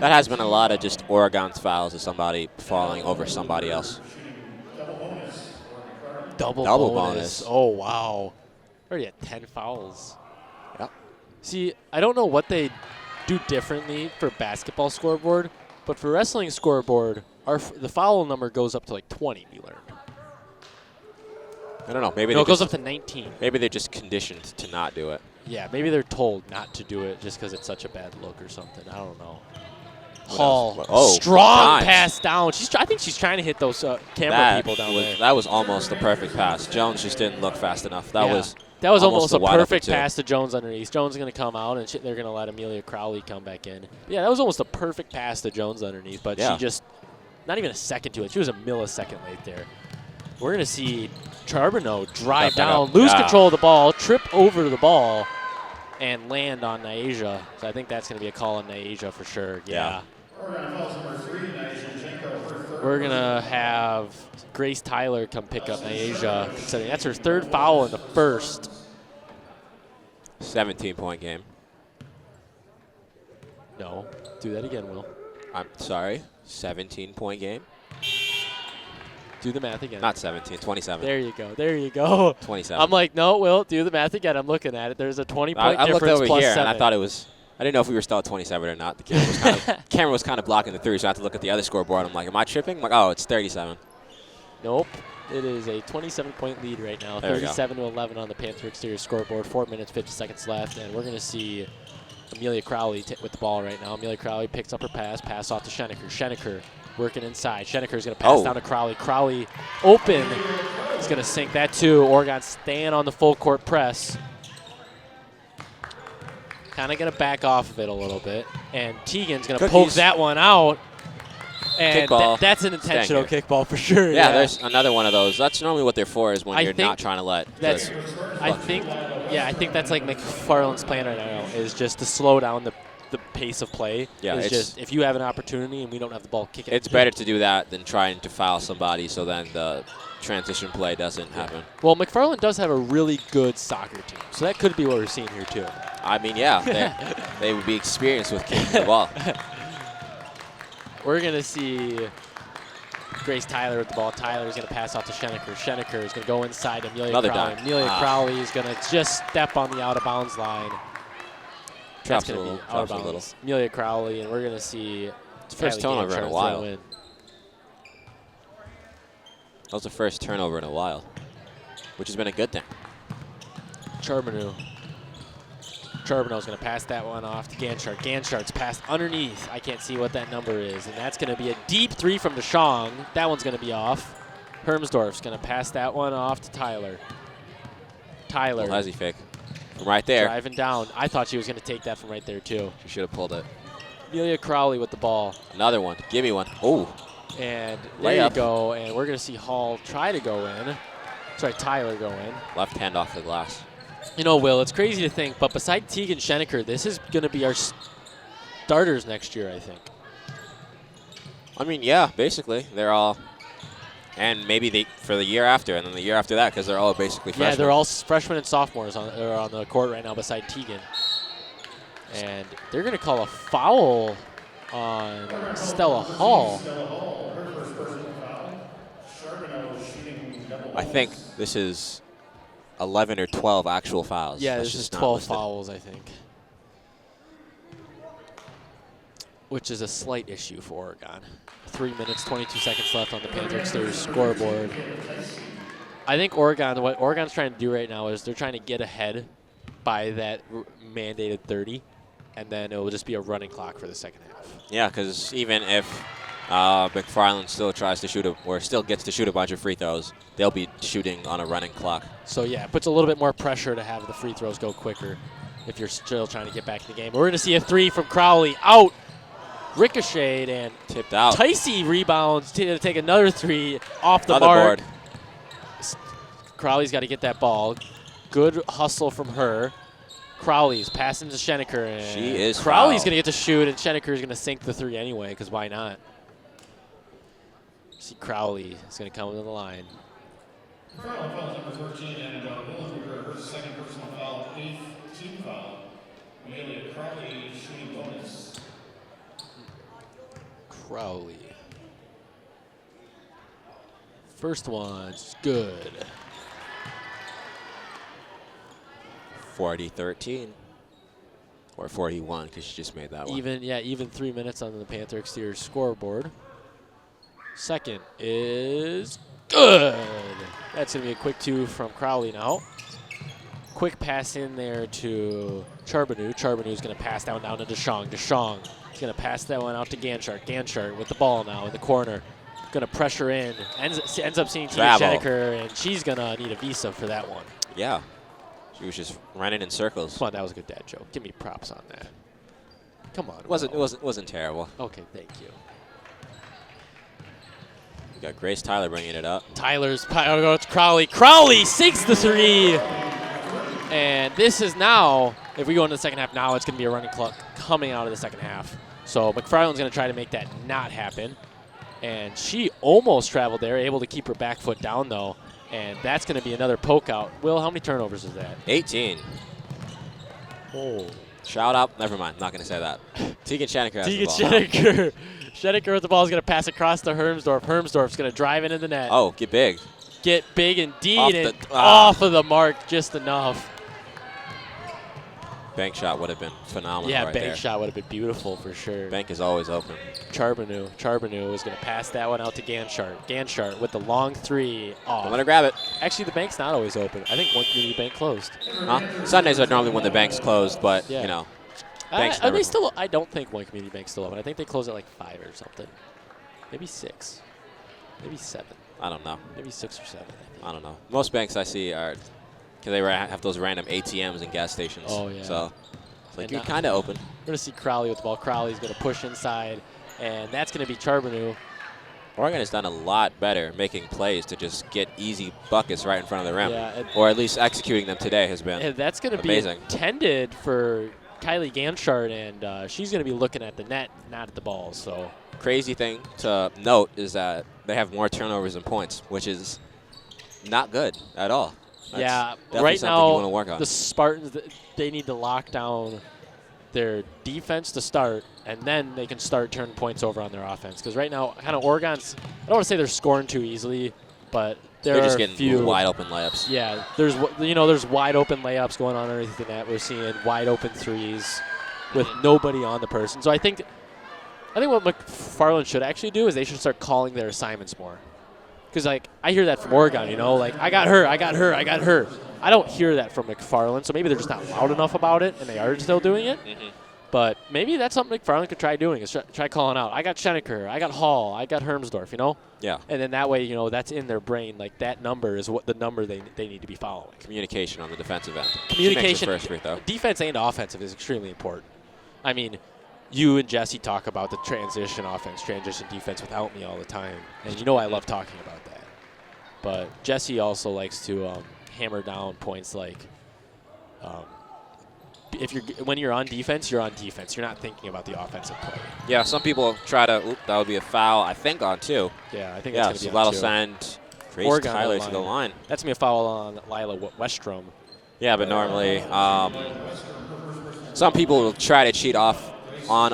That has been a lot of just Oregon's fouls of somebody falling over somebody else. Double bonus. Oh, wow. Already at 10 fouls. Yep. See, I don't know what they do differently for basketball scoreboard, but for wrestling scoreboard, the foul number goes up to like 20, we learned. I don't know. Maybe it goes up to 19. Maybe they're just conditioned to not do it. Yeah, maybe they're told not to do it just because it's such a bad look or something. I don't know. Hall, strong pass down. I think she's trying to hit those camera people down there. That was almost the perfect pass. Jones just didn't look fast enough. That was That was almost a wide open perfect two. pass to Jones underneath. Jones is going to come out, and they're going to let Amelia Crowley come back in. Yeah, that was almost a perfect pass to Jones underneath, but she just, not even a second to it. She was a millisecond late there. We're going to see Charbonneau drive down, lose control of the ball, trip over the ball, and land on Nyasia. So I think that's going to be a call on Nyasia for sure. Yeah. We're going to have Grace Tyler come pick up Nyasia, considering that's her third foul in the first. 17-point game. No. Do that again, Will. I'm sorry. 17-point game. Do the math again. Not 17, 27. There you go. There you go. 27. I'm like, no, Will, do the math again. I'm looking at it. There's a 20-point I difference looked over plus here, 7. and I thought it was – I didn't know if we were still at 27 or not. The camera was kind of blocking the 3, so I had to look at the other scoreboard. I'm like, am I tripping? I'm like, oh, it's 37. Nope. It is a 27-point lead right now, 37-11 on the Panther exterior scoreboard. 4 minutes, 50 seconds left, and we're going to see Amelia Crowley with the ball right now. Amelia Crowley picks up her pass off to Schenecker. Schenecker working inside. Schenecker is going to pass down to Crowley. Crowley open. He's going to sink that too. Oregon staying on the full court press. Kind of going to back off of it a little bit, and Teagan's going to poke that one out. And that's an intentional kickball for sure. Yeah, there's another one of those. That's normally what they're for, is when you're not trying to let. I think that's like McFarland's plan right now, is just to slow down the pace of play. Yeah, it's just if you have an opportunity and we don't have the ball kicking. It's better to do that than trying to foul somebody, so then the transition play doesn't happen. Well, McFarland does have a really good soccer team, so that could be what we're seeing here too. I mean, yeah, they would be experienced with kicking the ball. We're going to see Grace Tyler with the ball. Tyler's going to pass off to Schenecker. Schenecker is going to go inside Amelia Crowley. Amelia Crowley is going to just step on the out-of-bounds line. That's going to be out-of-bounds. Amelia Crowley, and we're going to see first turnover in a while. That was the first turnover in a while, which has been a good thing. Charbonneau's going to pass that one off to Ganchart. Ganchart's passed underneath. I can't see what that number is. And that's going to be a deep 3 from DeShong. That one's going to be off. Hermsdorf's going to pass that one off to Tyler. Tyler. Hezzy fake. From right there. Driving down. I thought she was going to take that from right there, too. She should have pulled it. Amelia Crowley with the ball. Another one. Give me one. Oh. And there you go. And we're going to see Hall try to go in. Sorry, Tyler go in. Left hand off the glass. You know, Will, it's crazy to think, but beside Teagan Schenecker, this is going to be our starters next year, I think. I mean, yeah, basically. They're all, and maybe for the year after, and then the year after that, because they're all basically freshmen. Yeah, they're all freshmen and sophomores on the court right now beside Teagan. And they're going to call a foul on Stella Hall. I think this is 11 or 12 actual fouls. Yeah, this is 12 fouls, I think. Which is a slight issue for Oregon. 3 minutes, 22 seconds left on the Panther exterior scoreboard. I think what Oregon's trying to do right now is they're trying to get ahead by that mandated 30, and then it will just be a running clock for the second half. Yeah, because even if McFarland still tries to shoot or still gets to shoot a bunch of free throws, they'll be shooting on a running clock. So yeah, it puts a little bit more pressure to have the free throws go quicker if you're still trying to get back in the game. We're going to see a 3 from Crowley out, ricocheted, and tipped out. Ticey rebounds to take another 3 off the mark. Crowley's got to get that ball. Good hustle from her. Crowley's passing to Schenecker, and Crowley's going to get to shoot, and Schenecker is going to sink the 3 anyway, because why not? See Crowley is going to come to the line. Foul number 13, and her second personal foul, 8th team foul. Amelia Crowley shooting bonus. Crowley. First one's good. 40-13. Or 41, because she just made that one. Even 3 minutes on the Panther exterior scoreboard. Second is good. That's going to be a quick 2 from Crowley now. Quick pass in there to Charbonneau. Charbonneu's going to pass down to DeShong. DeShong is going to pass that one out to Ganchart. Ganchart with the ball now in the corner. Going to pressure in. Ends up seeing Tia Schenecker, and she's going to need a visa for that one. Yeah. She was just running in circles. Come on, that was a good dad joke. Give me props on that. Come on. It wasn't terrible. Okay, thank you. We got Grace Tyler bringing it up. Tyler's it's Crowley. Crowley sinks the 3. And this is now, if we go into the second half now, it's going to be a running clock coming out of the second half. So McFarland's going to try to make that not happen. And she almost traveled there, able to keep her back foot down, though. And that's going to be another poke out. Will, how many turnovers is that? 18. Oh. Shout out. Never mind. Not going to say that. Tegan Schenecker has the ball. Schenecker. Schenecker with the ball is going to pass across to Hermsdorf. Hermsdorf's going to drive into the net. Oh, get big. Get big indeed. Off off of the mark just enough. Bank shot would have been phenomenal Yeah, right bank there. shot would have been beautiful for sure. Bank is always open. Charbonneau is going to pass that one out to Ganshart. Ganshart with the long 3 off. I'm going to grab it. Actually, the bank's not always open. I think one community bank closed. Sundays are normally when the bank's closed, but, Yeah. you know. Are they still? I don't think one community bank's still open. I think they close at like 5 or something. Maybe 6. Maybe 7. I don't know. Maybe 6 or 7. I don't know. Most banks I see are, because they have those random ATMs and gas stations. Oh, yeah. So it's like And you're kind of open. We're going to see Crowley with the ball. Crowley's going to push inside, and that's going to be Charbonneau. Oregon has done a lot better making plays to just get easy buckets right in front of the rim. Yeah, or at least executing them today has been And that's going to be amazing. intended for Kylie Ganshart, and she's going to be looking at the net, not at the ball. So Crazy thing to note is that they have more turnovers than points, which is not good at all. That's yeah, definitely right something you want now to work on. the Spartans, they need to lock down their defense to start, and then they can start turning points over on their offense. Because right now, kind of Oregon's, I don't want to say they're scoring too easily, but They're just are getting few wide open layups. Yeah, there's wide open layups going on underneath the net. We're seeing wide open 3s with nobody on the person. So I think what McFarland should actually do is they should start calling their assignments more. Because, like, I hear that from Oregon, like, I got her. I don't hear that from McFarland, so maybe they're just not loud enough about it, and they are still doing it. Mm-hmm. But maybe that's something McFarland could try doing, is try calling out, I got Schenecker, I got Hall, I got Hermsdorf, Yeah. And then that way, that's in their brain. Like, that number is what the number they need to be following. Communication on the defensive end. Communication, She makes the first free throw. defense and offensive is extremely important. I mean, you and Jesse talk about the transition offense, transition defense without me all the time. And I love talking about that. But Jesse also likes to hammer down points like when you're on defense, you're on defense. You're not thinking about the offensive play. Yeah, some people try to, that would be a foul, I think, on 2. Yeah, I think Yeah, that's so going to that'll be on 2. send Grace Oregon Tyler to the line. That's going to be a foul on Lila Westrom. Yeah, but normally some people will try to cheat off on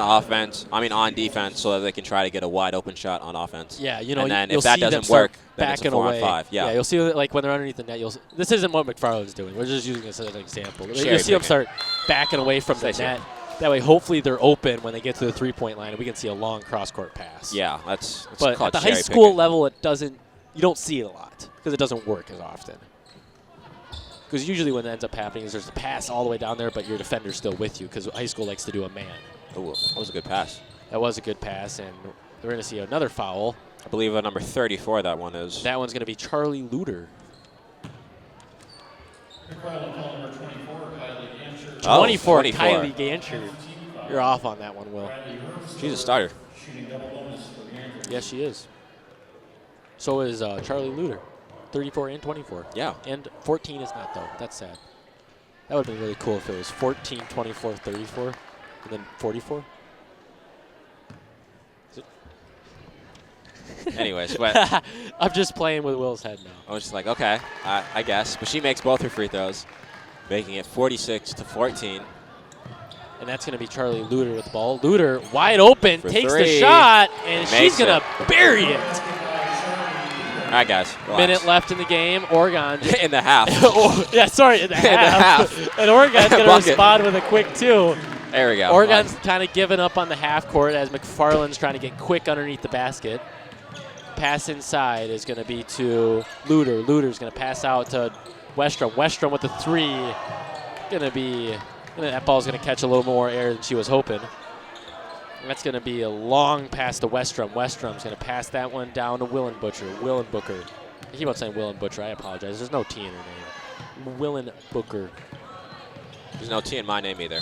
defense so that they can try to get a wide open shot on offense. Yeah, and then you'll if that see them doesn't start work, then it's a backing 4-on-5. Yeah, you'll see like when they're underneath the net. This isn't what McFarland's doing. We're just using this as an example. You'll see them start backing away from the net. That way, hopefully, they're open when they get to the 3-point line, and we can see a long cross-court pass. Yeah, that's but called at the high school cherry-picking. level, you don't see it a lot because it doesn't work as often. Because usually when it ends up happening is there's a pass all the way down there, but your defender's still with you because high school likes to do a man. Ooh, that was a good pass. That was a good pass, and we're going to see another foul. I believe number 34 that one is. That one's going to be Charlie Luter. McFarland call number 24, Kylie Ganshart. 24, Kylie Ganshart. You're off on that one, Will. She's a starter. Shooting double bonus for Panthers. Yes, she is. So is Charlie Luter. 34 and 24. Yeah. And 14 is not, though. That's sad. That would have been really cool if it was 14, 24, 34, and then 44. Anyways, but I'm just playing with Will's head now. I was just like, okay, I guess. But she makes both her free throws, making it 46-14. And that's going to be Charlie Luter with the ball. Luter, wide open, For takes 3. the shot, and she's Makes going to bury it. All right, guys. Relax. Minute left in the game. Oregon. In the half. In the half. And Oregon's going to Bucket. respond with a quick 2. There we go. Oregon's kind of giving up on the half court as McFarland's trying to get quick underneath the basket. Pass inside is going to be to Luter. Luter's going to pass out to Westrom. Westrom with the 3. That ball's going to catch a little more air than she was hoping. That's going to be a long pass to Westrom. Westrom's going to pass that one down to Willenbutcher. I keep on saying Willenbutcher. I apologize. There's no T in her name. Willen Booker. There's no T in my name either.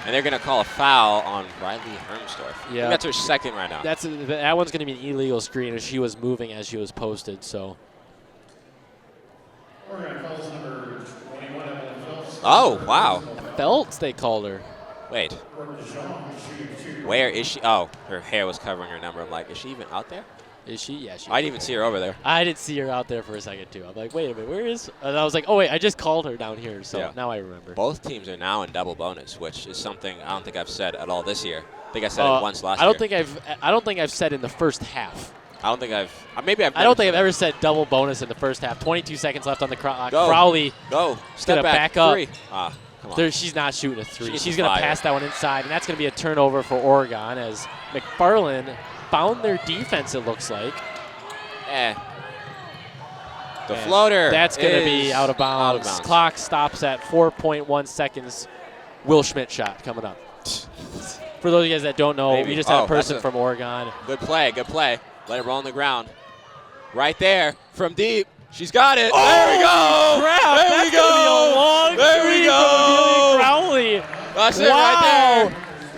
And they're going to call a foul on Riley Hermsdorf. I think that's her second right now. That one's going to be an illegal screen, as she was moving as she was posted. So. Oh, wow. Feltz, they called her. Wait. Where is she? Oh, her hair was covering her number. I'm like, is she even out there? Is she? Yeah, she. I didn't even see her over there. I didn't see her out there for a second, too. I'm like, wait a minute, where is... And I was like, oh, wait, I just called her down here, so now I remember. Both teams are now in double bonus, which is something I don't think I've said at all this year. I think I said it once last year. I don't think I've said in the first half. I don't think I've... Maybe I've... I don't think I've ever said double bonus in the first half. 22 seconds left on the clock. Go. Crowley. Go. Step back up. Three. Come on. She's not shooting a three. She's going to pass that one inside, and that's going to be a turnover for Oregon as McFarland found their defense, it looks like. The floater. That's going to be out of bounds. Clock stops at 4.1 seconds. Will Schmidt shot coming up. For those of you guys that don't know, we just had a person from Oregon. Good play. Let it roll on the ground. Right there from deep. She's got it. There we go. Crap. There we go. There we go. Crowley. That's it right there.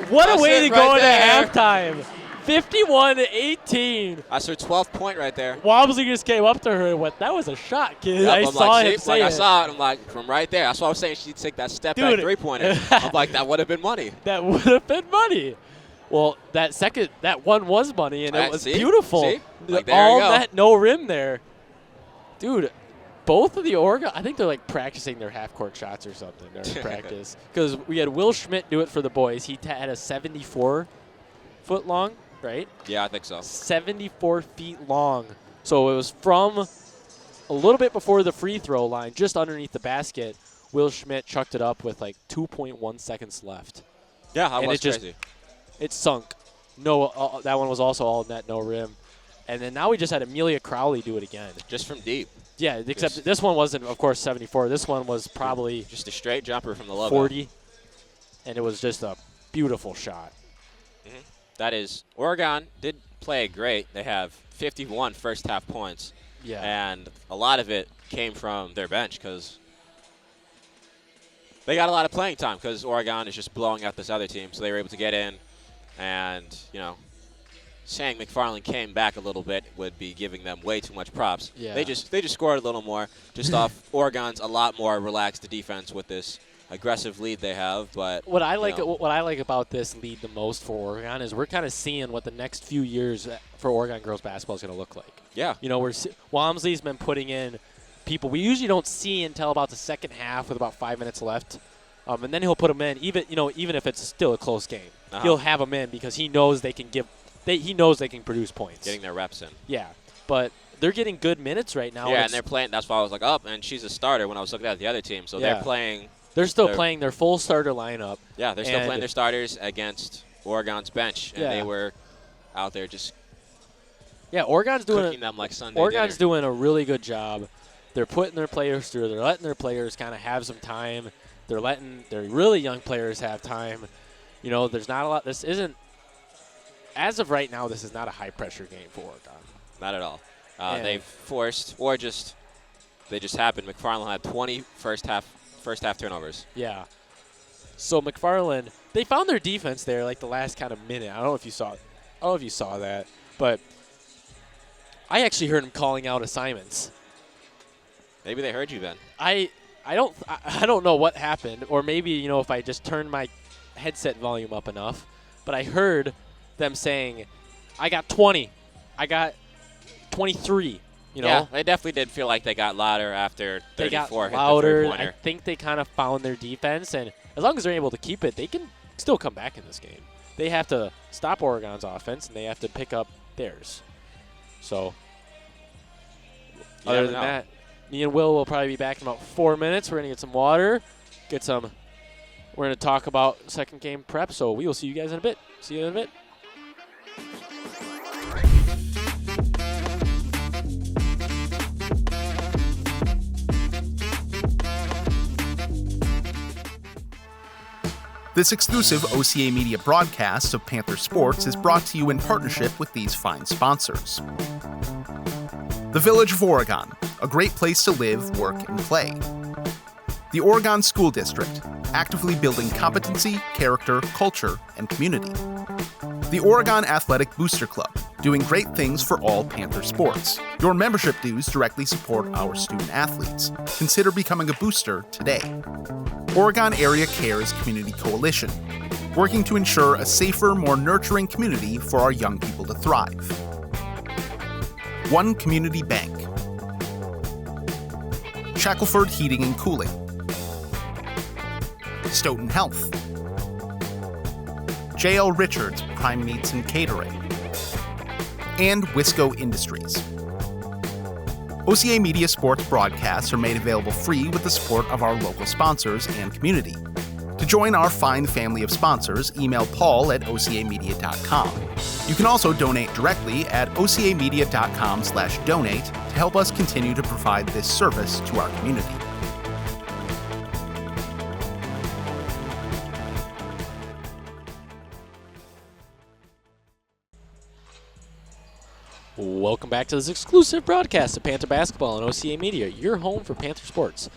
What a way to go into halftime. 51-18. That's her 12th point right there. Wamsley just came up to her and went, that was a shot, kid. Yep, I saw him say I saw it. I'm like, from right there. That's why I was saying she'd take that step back three-pointer. I'm like, that would have been money. That would have been money. Well, that one was money, and it was beautiful. See? Like, all that no rim there. Dude, both of the Oregon, I think they're like practicing their half-court shots or something during practice. Because we had Will Schmidt do it for the boys. He had a 74-foot long, right? Yeah, I think so. 74 feet long. So it was from a little bit before the free throw line, just underneath the basket. Will Schmidt chucked it up with like 2.1 seconds left. Yeah, that was crazy. It sunk. No, that one was also all net, no rim. And then now we just had Amelia Crowley do it again. Just from deep. Yeah, except this one wasn't, of course, 74. This one was probably just a straight jumper from the logo. 40. And it was just a beautiful shot. Mm-hmm. That is, Oregon did play great. They have 51 first-half points. Yeah. And a lot of it came from their bench because they got a lot of playing time because Oregon is just blowing out this other team. So they were able to get in and, saying McFarland came back a little bit would be giving them way too much props. Yeah. They just scored a little more just off Oregon's a lot more relaxed defense with this aggressive lead they have. But what I like about this lead the most for Oregon is we're kind of seeing what the next few years for Oregon girls basketball is going to look like. Yeah. Wamsley's been putting in people we usually don't see until about the second half with about 5 minutes left. And then he'll put them in even if it's still a close game. He'll have them in because he knows they can produce points. Getting their reps in. Yeah, but they're getting good minutes right now. Yeah, and they're playing. That's why I was like, and she's a starter when I was looking at the other team. So they're playing. They're still playing their full starter lineup. Yeah, they're still playing their starters against Oregon's bench, and they were out there just. Yeah, Oregon's doing them like Sunday Oregon's dinner. doing a really good job. They're putting their players through. They're letting their players kind of have some time. They're letting their really young players have time. There's not a lot. This isn't. As of right now, this is not a high-pressure game for Oregon. Not at all. They've forced, or they just happened. McFarland had 20 first half turnovers. Yeah. So McFarland, they found their defense there like the last kind of minute. I don't know if you saw that, but I actually heard him calling out assignments. Maybe they heard you, Ben. I don't know what happened, or maybe if I just turned my headset volume up enough, but I heard them saying, I got 20. I got 23. Yeah, they definitely did feel like they got louder after 34 they got hit louder. the three-pointer. I think they kind of found their defense, and as long as they're able to keep it, they can still come back in this game. They have to stop Oregon's offense, and they have to pick up theirs. So, other than that, me and Will will probably be back in about 4 minutes. We're going to get some water, we're going to talk about second game prep, so we will see you guys in a bit. See you in a bit. This exclusive OCA Media broadcast of Panther Sports is brought to you in partnership with these fine sponsors. The Village of Oregon, a great place to live, work, and play. The Oregon School District, actively building competency, character, culture, and community. The Oregon Athletic Booster Club, doing great things for all Panther sports. Your membership dues directly support our student athletes. Consider becoming a booster today. Oregon Area Cares Community Coalition, working to ensure a safer, more nurturing community for our young people to thrive. One Community Bank. Shackelford Heating and Cooling. Stoughton Health. J.L. Richards Prime Meats and Catering. And Wisco Industries. OCA Media sports broadcasts are made available free with the support of our local sponsors and community. To join our fine family of sponsors, email Paul at ocamedia.com. You can also donate directly at ocamedia.com/donate to help us continue to provide this service to our community. Welcome back to this exclusive broadcast of Panther Basketball on OCA Media, your home for Panther sports.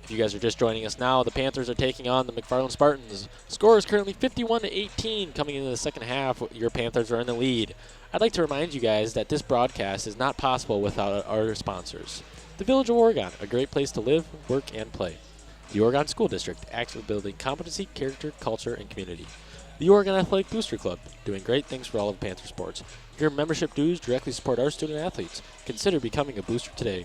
If you guys are just joining us now, the Panthers are taking on the McFarland Spartans. Score is currently 51-18 coming into the second half. Your Panthers are in the lead. I'd like to remind you guys that this broadcast is not possible without our sponsors. The Village of Oregon, a great place to live, work, and play. The Oregon School District, actively building competency, character, culture, and community. The Oregon Athletic Booster Club, doing great things for all of Panther sports. Your membership dues directly support our student athletes. Consider becoming a booster today.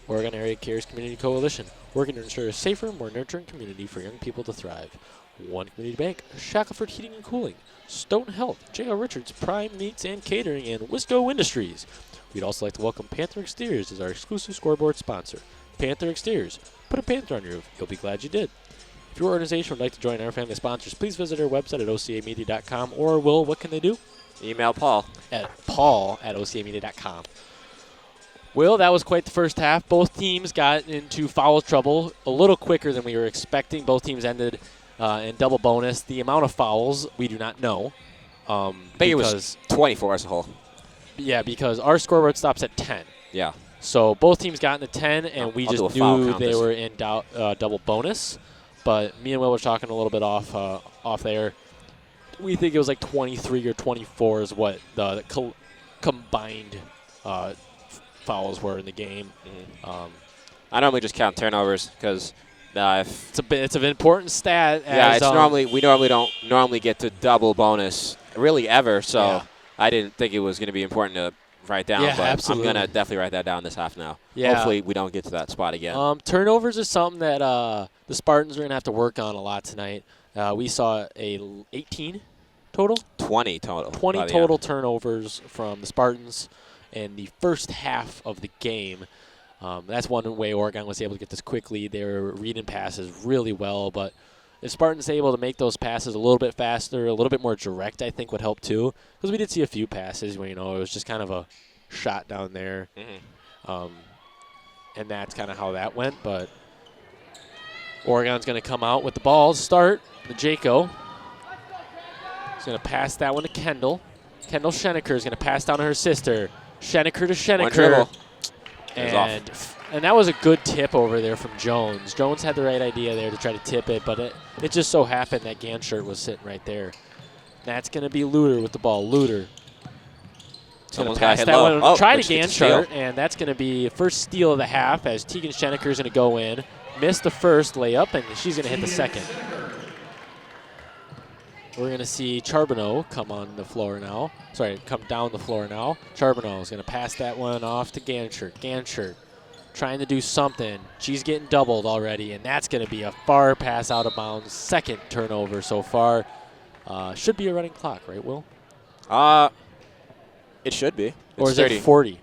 Oregon Area Cares Community Coalition, working to ensure a safer, more nurturing community for young people to thrive. One Community Bank, Shackelford Heating and Cooling, Stoughton Health, J.L. Richards Prime Meats and Catering, and Wisco Industries. We'd also like to welcome Panther Exteriors as our exclusive scoreboard sponsor. Panther Exteriors, put a Panther on your roof. You'll be glad you did. If your organization would like to join our family of sponsors, please visit our website at ocamedia.com, or Will, what can they do? Email Paul at ocamedia.com. Will, that was quite the first half. Both teams got into foul trouble a little quicker than we were expecting. Both teams ended in double bonus. The amount of fouls, we do not know. I think it was 24 as a whole. Yeah, because our scoreboard stops at 10. Yeah. So both teams got into 10, and we just knew they were in double bonus. But me and Will were talking a little bit off there. We think it was like 23 or 24 is what the combined fouls were in the game. I normally just count turnovers because it's an important stat. Yeah, it's we normally don't normally get to double bonus really ever. So yeah. I didn't think it was going to be important to write down. Yeah, but absolutely. I'm going to definitely write that down this half now. Yeah. Hopefully we don't get to that spot again. Turnovers is something that the Spartans are going to have to work on a lot tonight. We saw 18 total? 20 total. 20 total turnovers from the Spartans in the first half of the game. That's one way Oregon was able to get this quickly. They were reading passes really well, but if Spartans able to make those passes a little bit faster, a little bit more direct, I think would help too. Because we did see a few passes where, it was just kind of a shot down there. And that's kind of how that went. But Oregon's going to come out with the ball to start. The Jaco. He's going to pass that one to Kendall. Kendall Schenecker is going to pass down to her sister. Schenecker to Schenecker. And that was a good tip over there from Jones. Jones had the right idea there to try to tip it, but it just so happened that Ganshert was sitting right there. That's going to be Luter with the ball. Luter. He's going to pass that one. Try to Ganshert, and that's going to be first steal of the half as Tegan Schenecker is going to go in. Missed the first layup, and she's going to hit the second. We're going to see Charbonneau come on the floor now. Come down the floor now. Charbonneau is going to pass that one off to Ganshert. Ganshert trying to do something. She's getting doubled already, and that's going to be a far pass out of bounds. Second turnover so far. Should be a running clock, right, Will? It should be. Or is it 40?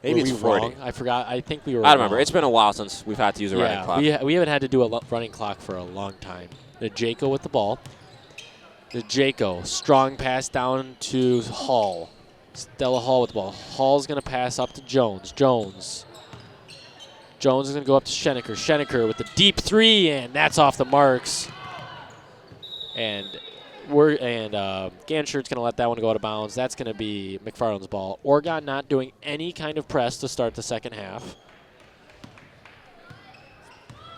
Maybe it's 40. Wrong? I forgot. I think we were I don't remember. It's been a while since we've had to use a running clock. We haven't had to do a running clock for a long time. The Jaco with the ball. The Jaco, strong pass down to Hall. Stella Hall with the ball. Hall's going to pass up to Jones. Jones is going to go up to Schenecker. Schenecker with the deep three, and that's off the marks. And Ganshert's going to let that one go out of bounds. That's going to be McFarland's ball. Oregon not doing any kind of press to start the second half.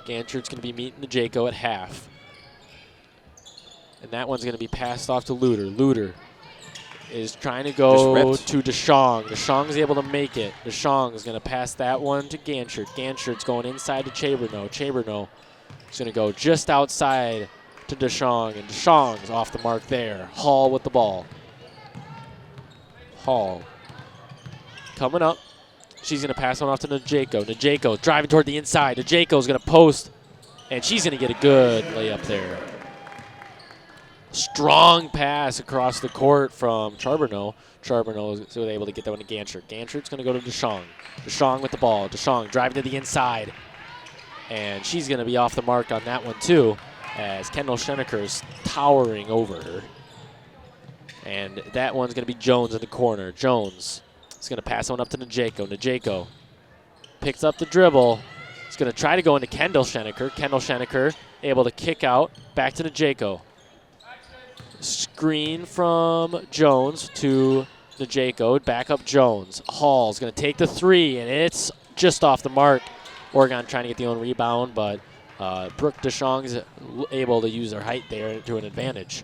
Ganchert's going to be meeting the Jaco at half. And that one's going to be passed off to Luter. Luter is trying to go to DeShong. DeShong's able to make it. DeShong's going to pass that one to Ganchert. Ganchert's going inside to Chaberno. Chaberno is going to go just outside to DeShong, and DeShong's off the mark there. Hall with the ball. Hall coming up. She's going to pass one off to Najeko. Najeko driving toward the inside. Najeko's going to post, and she's going to get a good layup there. Strong pass across the court from Charbonneau. Charbonneau was able to get that one to Ganchert. Ganchert's going to go to DeShong. DeShong with the ball. DeShong driving to the inside. And she's going to be off the mark on that one, too, as Kendall Schenecker is towering over her. And that one's going to be Jones in the corner. Jones is going to pass one up to Najeko. Najeko picks up the dribble. He's going to try to go into Kendall Schenecker. Kendall Schenecker able to kick out. Back to Najeko. Screen from Jones to Najeko. Back up Jones. Hall's going to take the three, and it's just off the mark. Oregon trying to get the own rebound, but Brooke DeShong is able to use her height there to an advantage.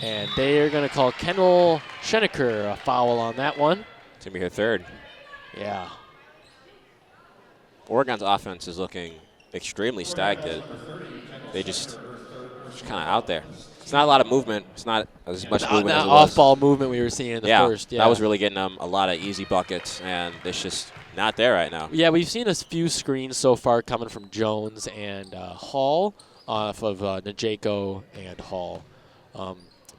And they are going to call Kendall Schenecker a foul on that one. It's going to be her third. Yeah. Oregon's offense is looking extremely stagnant. They just kind of out there. It's not a lot of movement. It's not as much movement as it was. Off-ball movement we were seeing in the first. Yeah, that was really getting them a lot of easy buckets, and it's just not there right now. Yeah, we've seen a few screens so far coming from Jones and Hall off of Najeko and Hall.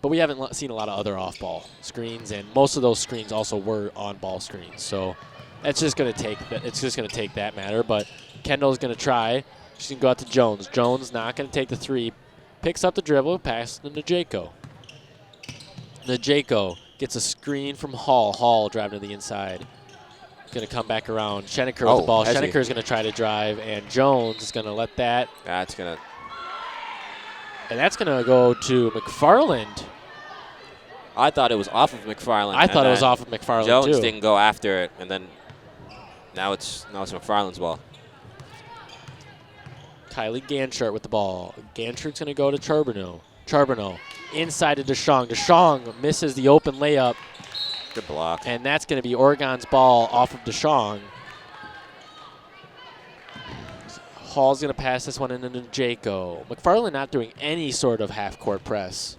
But we haven't seen a lot of other off-ball screens, and most of those screens also were on-ball screens. So it's just going to take that matter. But Kendall's going to try. She's going to go out to Jones. Jones not going to take the three. Picks up the dribble, pass to Najeko. Najeko gets a screen from Hall. Hall driving to the inside. Going to come back around. Schenecker with the ball. Schenecker is going to try to drive, and Jones is going to let that. And that's going to go to McFarland. I thought it was off of McFarland. I thought it was off of McFarland, Jones too. didn't go after it, and then now it's McFarland's ball. Kylie Ganchert with the ball. Ganchert's going to go to Charbonneau. Charbonneau inside to DeShong. DeShong misses the open layup. Good block. And that's going to be Oregon's ball off of DeShong. Hall's going to pass this one into Najeko. McFarland not doing any sort of half-court press.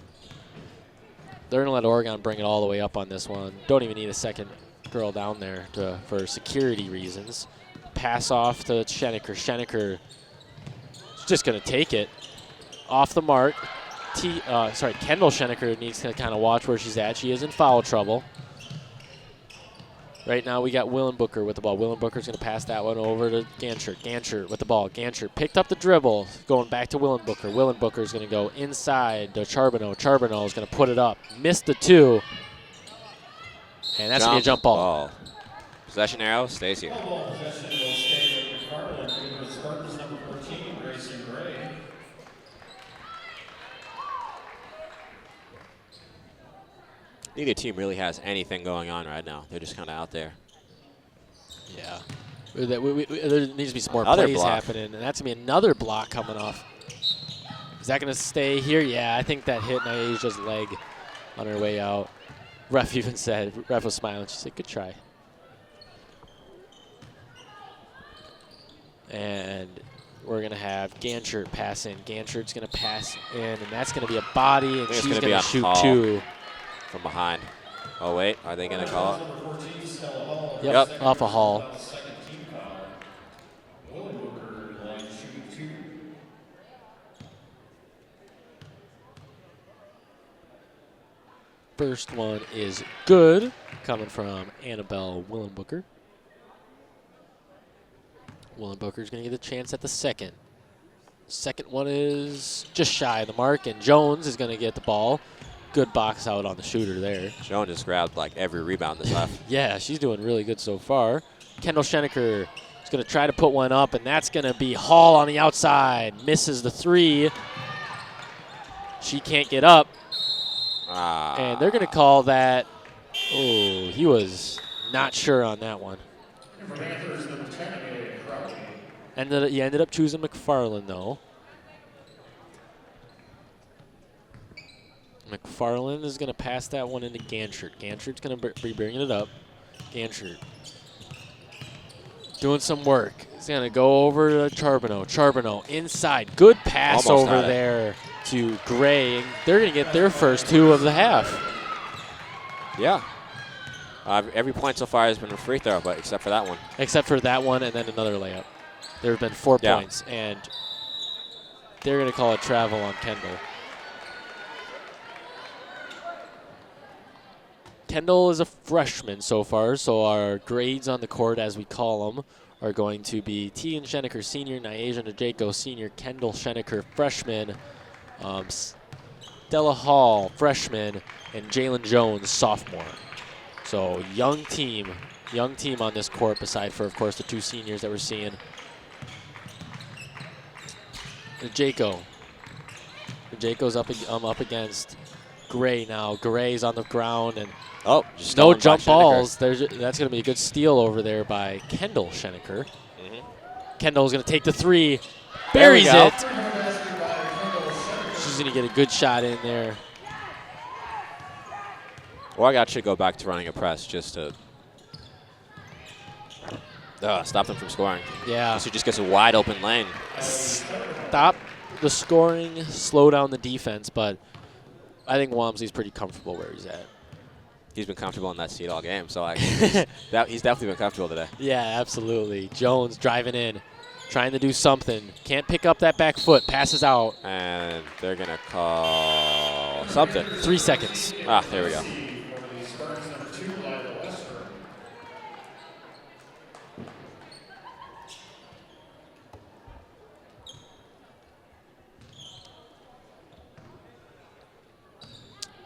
They're going to let Oregon bring it all the way up on this one. Don't even need a second girl down there for security reasons. Pass off to Schenecker. Schenecker just going to take it off the mark. Kendall Schenecker needs to kind of watch where she's at. She is in foul trouble. Right now we got Willenbooker with the ball. Willenbooker's going to pass that one over to Ganchert. Ganchert with the ball. Ganchert picked up the dribble, going back to Willenbooker. Willenbooker's going to go inside to Charbonneau. Charbonneau is going to put it up. Missed the two. And that's going to be a jump ball. Possession arrow stays here. Possession will stay with McFarland. It was Spartans number 14, Grayson Gray. Neither team really has anything going on right now. They're just kind of out there. Yeah. There needs to be some more Another plays block happening, and that's going to be another block coming off. Is that going to stay here? Yeah, I think that hit Nyaja's leg on her way out. Ref was smiling. She said, good try. And we're going to have Ganchert pass in. Ganchert's going to pass in, and that's going to be a body, and she's going to shoot two. From behind. Oh, wait. Are they going to call it? Yep, off a Hall. First one is good, coming from Annabelle Willenbooker. Willenbooker's going to get a chance at the second. Second one is just shy of the mark, and Jones is going to get the ball. Good box out on the shooter there. Jones just grabbed like every rebound this half. Yeah, she's doing really good so far. Kendall Schenecker is going to try to put one up, and that's going to be Hall on the outside. Misses the three. She can't get up. And they're going to call that. Oh, he was not sure on that one. He ended up choosing McFarland, though. McFarland is going to pass that one into Ganchert. Ganchert's going to be bringing it up. Ganchert doing some work. He's going to go over to Charbonneau. Charbonneau inside. Good pass Almost over there to Gray. And they're going to get their first 2 of the half. Yeah. Every point so far has been a free throw, but except for that one. Except for that one and then another layup. There have been 4 points, and they're going to call it travel on Kendall. Kendall is a freshman so far, so our grades on the court, as we call them, are going to be Tegan Schenecker, senior, Nyasha Najeko, senior, Kendall Schenecker, freshman, Stella Hall, freshman, and Jalen Jones, sophomore. So young team on this court, beside for, of course, the 2 seniors that we're seeing. Najeko's up against Gray now. Gray's on the ground, and just no jump balls. That's going to be a good steal over there by Kendall Schenecker. Kendall's going to take the 3, buries it. She's going to get a good shot in there. Oregon should go back to running a press just to stop them from scoring. Yeah. So just gets a wide open lane. Stop the scoring, slow down the defense, but I think Walmsley's pretty comfortable where he's at. He's been comfortable in that seat all game, so he's definitely been comfortable today. Yeah, absolutely. Jones driving in, trying to do something. Can't pick up that back foot, passes out. And they're going to call something. 3 seconds. There we go.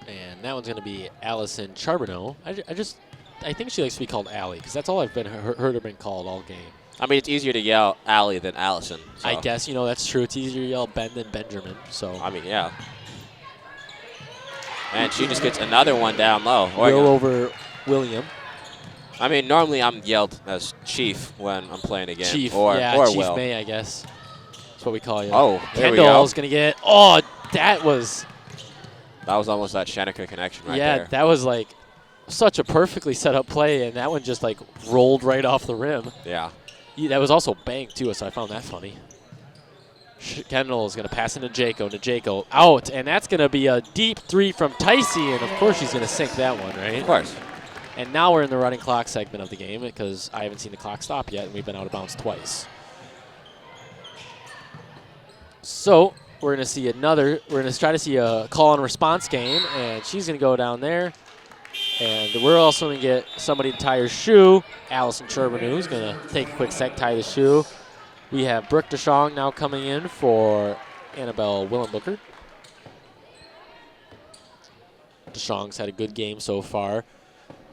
And that one's going to be Allison Charbonneau. I think she likes to be called Allie, because that's all I've heard her been called all game. I mean, it's easier to yell Allie than Allison. So. I guess, that's true. It's easier to yell Ben than Benjamin. So I mean, yeah. And she just gets another one down low. Will over William. I mean, normally I'm yelled as Chief when I'm playing a game. Chief, or Chief Will. May, I guess. That's what we call you. Oh, there we go. Kendall's going to get, that was almost that Schenecker connection right there. Yeah, that was like such a perfectly set up play, and that one just like rolled right off the rim. Yeah. That was also banked too, so I found that funny. Kendall is going to pass into Najeko out, and that's going to be a deep 3 from Ticey, and of course she's going to sink that one, right? Of course. And now we're in the running clock segment of the game, because I haven't seen the clock stop yet, and we've been out of bounds twice. So we're going to try to see a call and response game, and she's going to go down there. And we're also going to get somebody to tie her shoe. Allison Charbonneau is going to take a quick sec, tie the shoe. We have Brooke DeShong now coming in for Annabelle Willenbooker. DeShong's had a good game so far.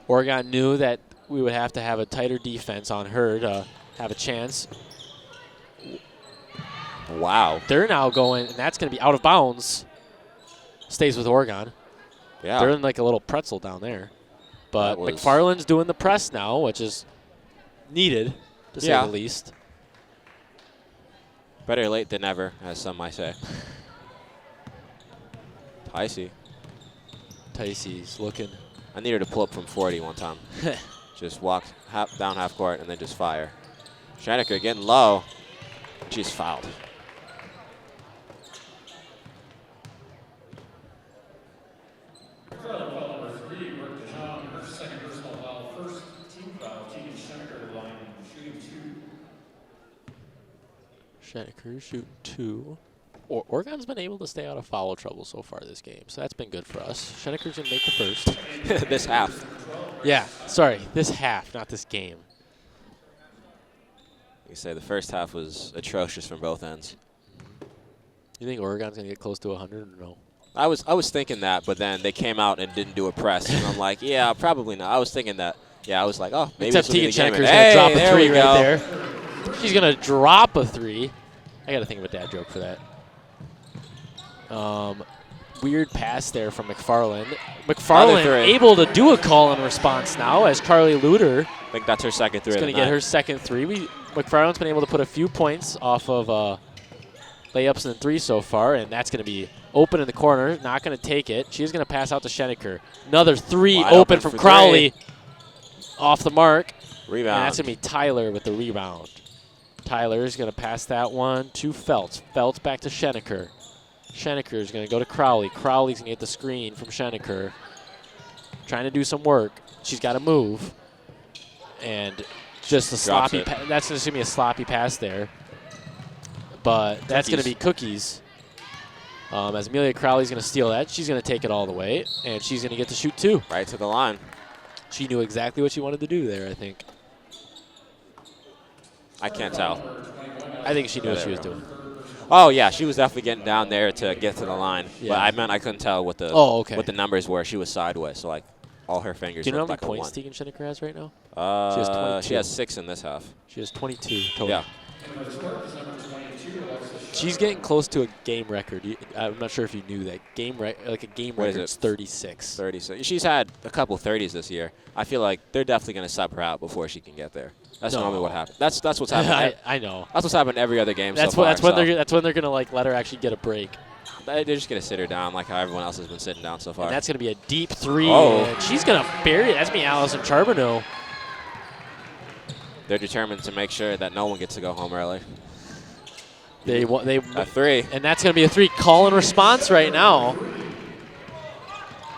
Oregon knew that we would have to have a tighter defense on her to have a chance. Wow. They're now going, and that's going to be out of bounds. Stays with Oregon. Yeah. They're in like a little pretzel down there. But McFarland's doing the press now, which is needed, to say the least. Better late than never, as some might say. Ticey's looking. I need her to pull up from 40 one time. Just walk down half court and then just fire. Schenecker getting low. She's fouled. McFarland foul number 3, Brooke DeShong, her second personal foul, first team foul. Tegan Schenecker, line shooting 2. Schenecker shooting 2. Oregon's been able to stay out of foul trouble so far this game, so that's been good for us. Schenecker's going to make the first. This half. Yeah, sorry, this half, not this game. You say the first half was atrocious from both ends. You think Oregon's going to get close to 100 or no? I was thinking that, but then they came out and didn't do a press, and I'm like, yeah, probably not. I was thinking that. Yeah, I was like, oh, maybe except this will Tegan be the game. Schenecker's going to drop a There 3 we right go. there. She's going to drop a 3. I got to think of a dad joke for that. Weird pass there from McFarland. McFarland able to do a call and response now as Carly Luter I think that's her second three. She's going to get her second three. McFarland's been able to put a few points off of layups and threes so far, and that's going to be open in the corner. Not going to take it. She's going to pass out to Schenecker. Another three Wide open from Crowley. Off the mark. Rebound. And that's going to be Tyler with the rebound. Tyler is going to pass that one to Feltz. Feltz back to Schenecker. Schenecker is going to go to Crowley. Crowley's going to get the screen from Schenecker. Trying to do some work. She's got to move. And just a sloppy that's just going to be a sloppy pass there. But that's going to be Cookies. As Amelia Crowley's going to steal that. She's going to take it all the way. And she's going to get to shoot two. Right to the line. She knew exactly what she wanted to do there, I think. I can't tell. I think she knew what she was doing. Oh, yeah, she was definitely getting down there to get to the line. Yeah. But I meant I couldn't tell what the what the numbers were. She was sideways, so like all her fingers. Do you know how many like points Tegan Schenecker has right now? She has 22. She has 6 in this half. She has 22 total. Yeah. She's getting close to a game record. I'm not sure if you knew that. Like a game record is 36. 36. She's had a couple 30s this year. I feel like they're definitely going to sub her out before she can get there. That's normally what happens. That's what's happening. I know. That's what's happened every other game that's so far. That's when they're going to like let her actually get a break. They're just going to sit her down like how everyone else has been sitting down so far. And that's going to be a deep three. Oh. And she's going to bury it. That's me, Allison Charbonneau. They're determined to make sure that no one gets to go home early. A three. And that's going to be a three. Call and response right now.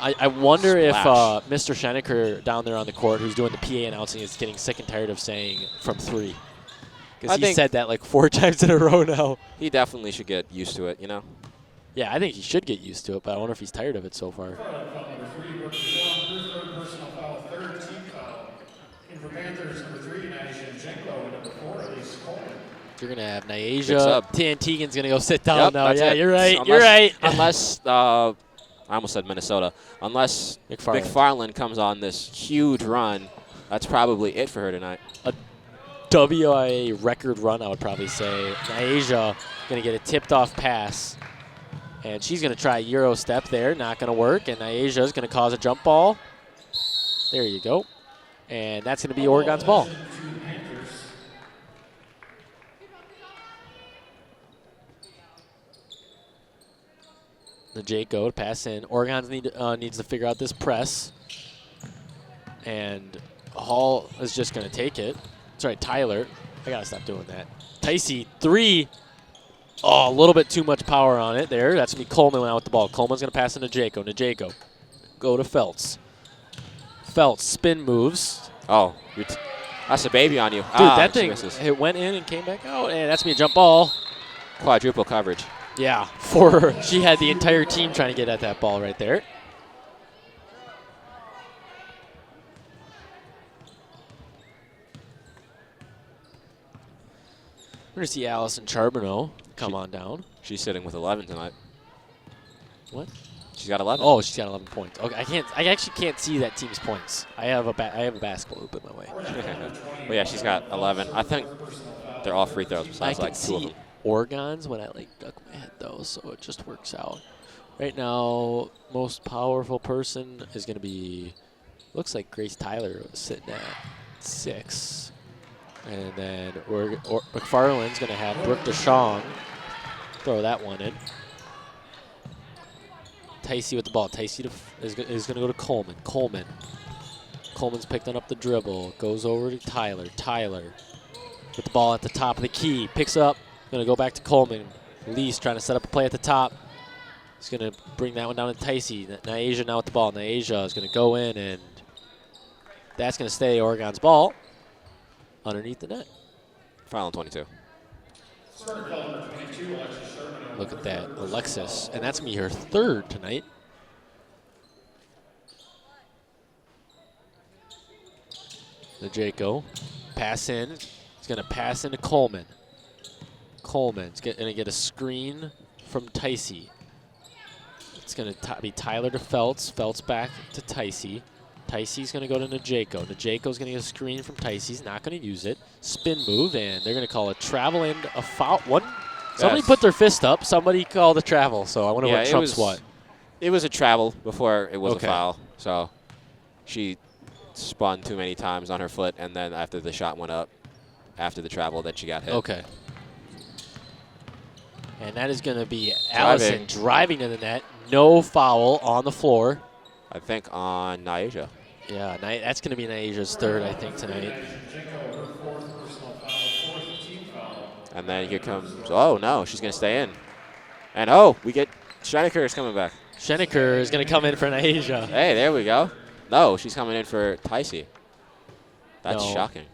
I wonder if Mr. Schenecker down there on the court, who's doing the PA announcing, is getting sick and tired of saying from three. Because he said that like 4 times in a row now. He definitely should get used to it, you know? Yeah, I think he should get used to it, but I wonder if he's tired of it so far. You're going to have Nyasia. Tegan's going to go sit down now. Yeah, you're right. You're right. Unless, I almost said Minnesota. Unless McFarland comes on this huge run, that's probably it for her tonight. A WIA record run, I would probably say. Nyasia going to get a tipped-off pass. And she's going to try a Euro step there. Not going to work. And Nyasia is going to cause a jump ball. There you go. And that's going to be Oregon's ball. The Jaco to pass in. Oregon needs to figure out this press. And Hall is just going to take it. That's right, Tyler. I got to stop doing that. Ticey, three. Oh, a little bit too much power on it there. That's going to be Coleman out with the ball. Coleman's going to pass into Jaco. Jaco. Go to Feltz. Feltz, spin moves. Oh, that's a baby on you. Dude, that thing, it went in and came back out. And that's going to be a jump ball. Quadruple coverage. Yeah, for her. She had the entire team trying to get at that ball right there. We're going to see Allison Charbonneau come on down. She's sitting with 11 tonight. What? She's got 11. Oh, she's got 11 points. Okay, I actually can't see that team's points. I have a basketball hoop in my way. Well, yeah, she's got 11. I think they're all free throws besides like 2 of them. Oregon's when I like duck my head though, so it just works out. Right now, most powerful person is going to be, looks like Grace Tyler was sitting at 6. And then McFarland's going to have Brooke DeShong throw that one in. Ticey with the ball. Ticey is going to go to Coleman. Coleman's picking up the dribble. Goes over to Tyler. Tyler with the ball at the top of the key. Picks up. Going to go back to Coleman. Lee's trying to set up a play at the top. He's going to bring that one down to Ticey. Nyasia now with the ball. Nyasia is going to go in, and that's going to stay Oregon's ball underneath the net. Final 22. Look at that, Alexis. And that's going to be her 3rd tonight. The Jaco. Pass in. He's going to pass into Coleman. Coleman's going to get a screen from Ticey. It's going to be Tyler to Feltz. Feltz back to Ticey. Ticey's going to go to Najaco. Najaco's going to get a screen from Ticey. He's not going to use it. Spin move, and they're going to call a travel and a foul. Somebody put their fist up. Somebody called a travel, so I wonder what trumps what. It was a travel before it was a foul. So she spun too many times on her foot, and then after the shot went up, after the travel, then she got hit. Okay. And that is going to be Allison driving to the net. No foul on the floor. I think on Nyasia. Yeah, that's going to be Nyaja's third, I think, tonight. And then here comes, oh, no, she's going to stay in. And, oh, we get Schenecker is coming back. Schenecker is going to come in for Nyasia. Hey, there we go. No, she's coming in for Ticey. That's shocking.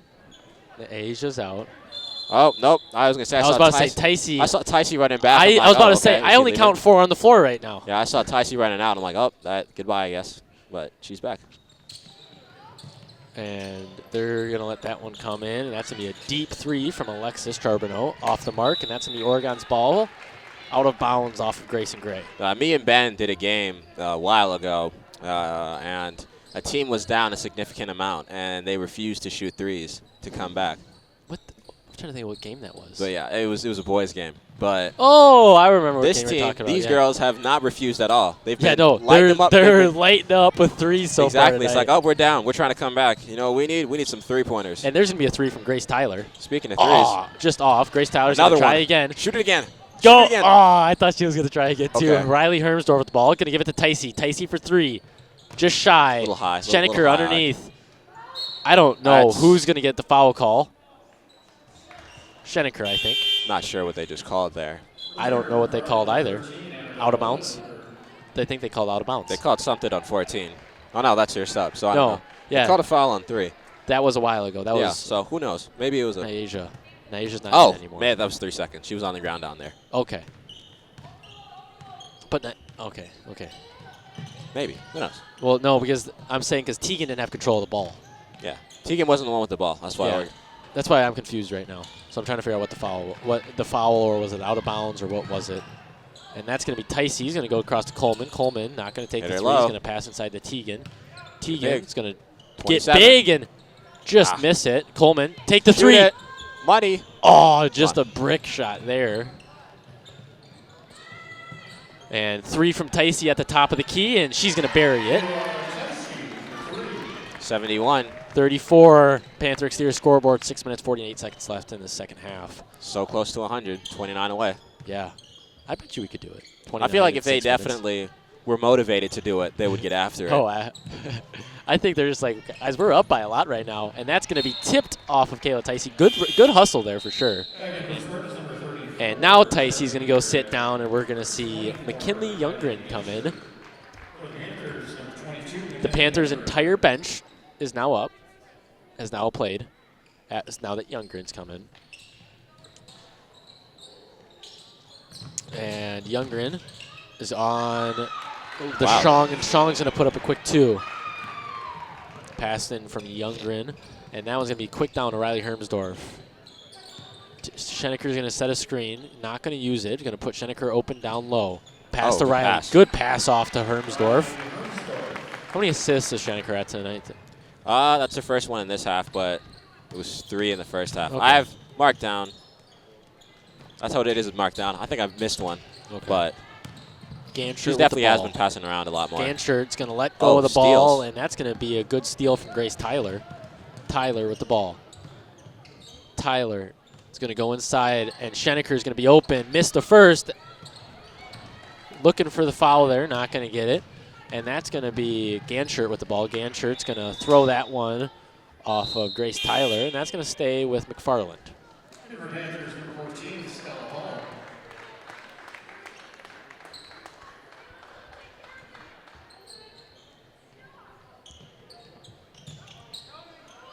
Nyasia's out. Oh, nope. I was going to say, I was about to say Ticey. I saw Ticey running back. I was about to say, I only count 4 on the floor right now. Yeah, I saw Ticey running out. I'm like, oh, goodbye, I guess. But she's back. And they're going to let that one come in. And that's going to be a deep 3 from Alexis Charbonneau off the mark. And that's going to be Oregon's ball out of bounds off of Grayson Gray. Me and Ben did a game a while ago. And a team was down a significant amount. And they refused to shoot threes to come back. I'm trying to think what game that was. But yeah, it was a boys' game. But I remember what this game team, you're talking about. these girls have not refused at all. They've been lighting them up. They're lighting up with threes so far. Exactly. It's like, oh, we're down. We're trying to come back. You know, we need some 3-pointers. And there's gonna be a 3 from Grace Tyler. Speaking of threes, just off. Grace Tyler's another gonna try one. Again. Shoot it again. Go! Shoot it again. I thought she was gonna try again too. Okay. Riley Hermsdorf with the ball. Gonna give it to Ticey. Ticey for 3. Just shy. A little high. Schenecker underneath. I don't know who's gonna get the foul call. Schenecker, I think. Not sure what they just called there. I don't know what they called either. Out of bounds? They think they called out of bounds. They called something on 14. Oh, no, that's your sub, so I don't know. Yeah. They called a foul on 3. That was a while ago. That was so who knows? Maybe it was a... Nyasia. Nyaja's not in anymore. Man, that was 3 seconds. She was on the ground down there. Okay. But, okay. Maybe. Who knows? Well, no, because I'm saying because Tegan didn't have control of the ball. Yeah. Tegan wasn't the one with the ball. That's why. That's why I'm confused right now. So I'm trying to figure out what the foul, or was it out of bounds, or what was it? And that's going to be Ticey. He's going to go across to Coleman. Coleman not going to take the 3. He's going to pass inside to Tegan. Tegan's going to get big and just miss it. Coleman, take the 3. It. Money. Oh, just a brick shot there. And 3 from Ticey at the top of the key, and she's going to bury it. 71. 34, Panther exterior scoreboard, 6 minutes, 48 seconds left in the second half. So close to 100, 29 away. Yeah. I bet you we could do it. I feel like if they definitely were motivated to do it, they would get after it. Oh, I think they're just like, guys, we're up by a lot right now, and that's going to be tipped off of Kayla Ticey. Good hustle there for sure. And now Ticey's going to go sit down, and we're going to see McKinley Youngren come in. The Panthers' entire bench is now up, has now played, now that Youngren's come in. And Youngren is on the Shong, and Shong's going to put up a quick 2. Passed in from Youngren, and that one's going to be quick down to Riley Hermsdorf. Schenecker's going to set a screen, not going to use it. Going to put Schenecker open down low. Pass to Riley. Good pass off to Hermsdorf. How many assists has Schenecker at tonight? That's her first one in this half, but it was 3 in the first half. Okay. I have marked down. That's how it is with marked down. I think I've missed one, but she definitely has been passing around a lot more. Ganschert's going to let go of the ball, and that's going to be a good steal from Grace Tyler. Tyler with the ball. Tyler is going to go inside, and Schenecker's going to be open. Missed the first. Looking for the foul there, not going to get it. And that's going to be Ganschert with the ball. Ganschert's going to throw that one off of Grace Tyler, and that's going to stay with McFarland.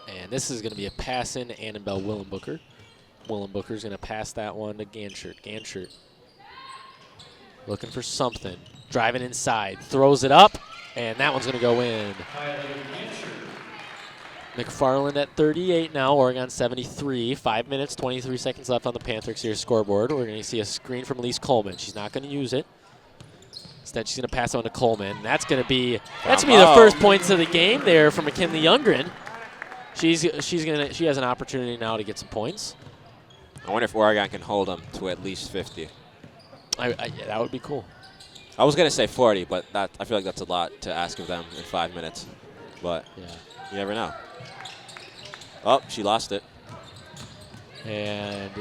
And this is going to be a pass in to Annabelle Willenbooker. Willenbooker's going to pass that one to Ganschert. Ganschert looking for something. Driving inside. Throws it up, and that one's going to go in. McFarland at 38 now. Oregon 73. 5 minutes, 23 seconds left on the Panther exterior scoreboard. We're going to see a screen from Elise Coleman. She's not going to use it. Instead, she's going to pass on to Coleman. That's going to be the first points of the game there for McKinley Youngren. She has an opportunity now to get some points. I wonder if Oregon can hold them to at least 50. Yeah, that would be cool. I was going to say 40, but I feel like that's a lot to ask of them in 5 minutes. but Yeah. you never know. Oh, she lost it. And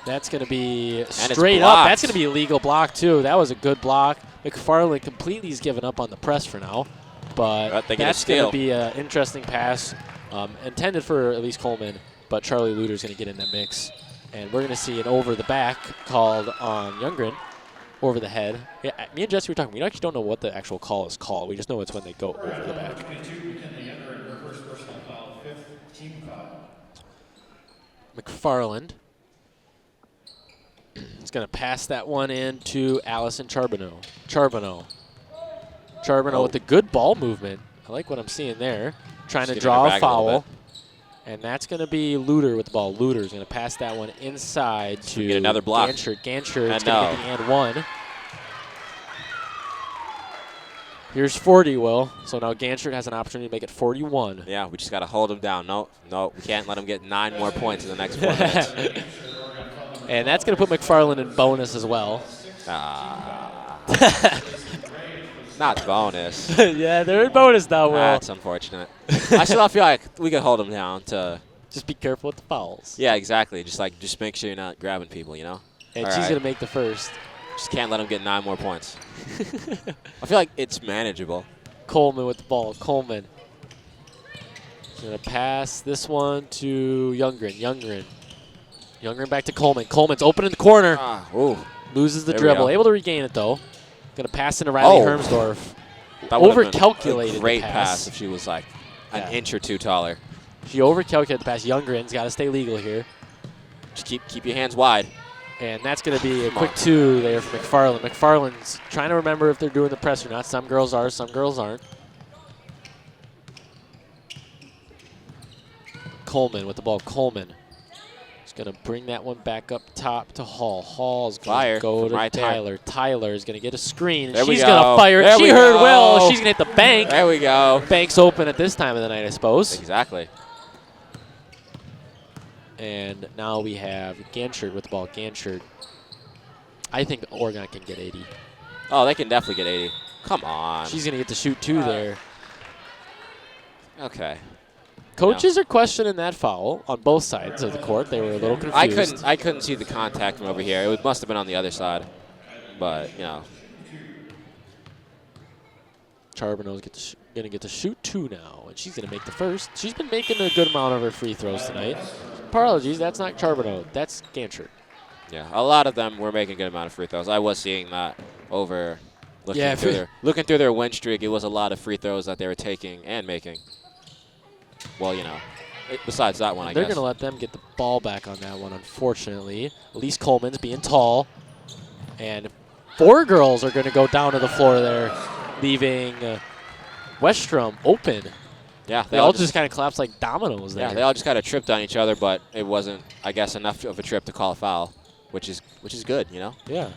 that's going to be it's straight up. blocked. That's going to be a legal block, too. That was a good block. McFarland completely has given up on the press for now. But they get a that's going steal. to be an interesting pass intended for at least Coleman. But Charlie Luter's going to get in that mix. And we're going to see an over the back called on Youngren. Over the head. Yeah, me and Jesse were talking. We actually don't know what the actual call is called. We just know it's when they go over the back. 22, McKinley Younger, her first personal foul, 5th team foul. McFarland is going to pass that one in to Allison Charbonneau. Charbonneau with the good ball movement. I like what I'm seeing there. Trying to draw a foul. And that's going to be Luter with the ball. Luter's going to pass that one inside to get another block. Ganshert. Ganshert is going to get the and one. Here's 40, Will. So now Ganshert has an opportunity to make it 41. Yeah, we just got to hold him down. No, we can't let him get 9 more points in the next 4 minutes. And that's going to put McFarland in bonus as well. Not bonus. Yeah, they're in bonus now, Will. That's unfortunate. I still feel like we could hold him down to. Just be careful with the fouls. Yeah, exactly. Just make sure you're not grabbing people, you know? And All she's right. going to make the first. Just can't let him get 9 more points. I feel like it's manageable. Coleman with the ball. Coleman. Going to pass this one to Youngren. Youngren back to Coleman. Coleman's open in the corner. Loses the There we dribble. go. Able to regain it, though. Going to pass into Riley Hermsdorf. That would have been Overcalculated a great the pass if she was like an inch or two taller. She overcalculated the pass. Youngren's got to stay legal here. Just keep your hands wide. And that's going to be a quick 2 there for McFarland. McFarland's trying to remember if they're doing the press or not. Some girls are, some girls aren't. Coleman with the ball. Coleman is going to bring that one back up top to Hall. Hall's going to go to right Tyler. Tyler is going to get a screen. There we She's go. going to fire it. There She we heard go. Will. She's going to hit the bank. There we go. Bank's open at this time of the night, I suppose. Exactly. And now we have Ganshert with the ball. Ganshert. I think Oregon can get 80. Oh, they can definitely get 80. Come on. She's going to get to shoot 2 there. Okay. Coaches are questioning that foul on both sides of the court. They were a little confused. I couldn't see the contact from over here. It must have been on the other side. But, you know. Charbonneau's going to get to shoot 2 now, and she's going to make the first. She's been making a good amount of her free throws tonight. Apologies, that's not Charbonneau. That's Ganshert. Yeah, a lot of them were making a good amount of free throws. I was seeing that over looking through their win streak. It was a lot of free throws that they were taking and making. Well, you know, besides that one, I guess. They're going to let them get the ball back on that one, unfortunately. Elise Coleman's being tall. And 4 girls are going to go down to the floor there, leaving Westrom open. Yeah, They all just kind of collapsed like dominoes there. Yeah, they all just kind of tripped on each other, but it wasn't, I guess, enough of a trip to call a foul, which is good, you know? Yeah.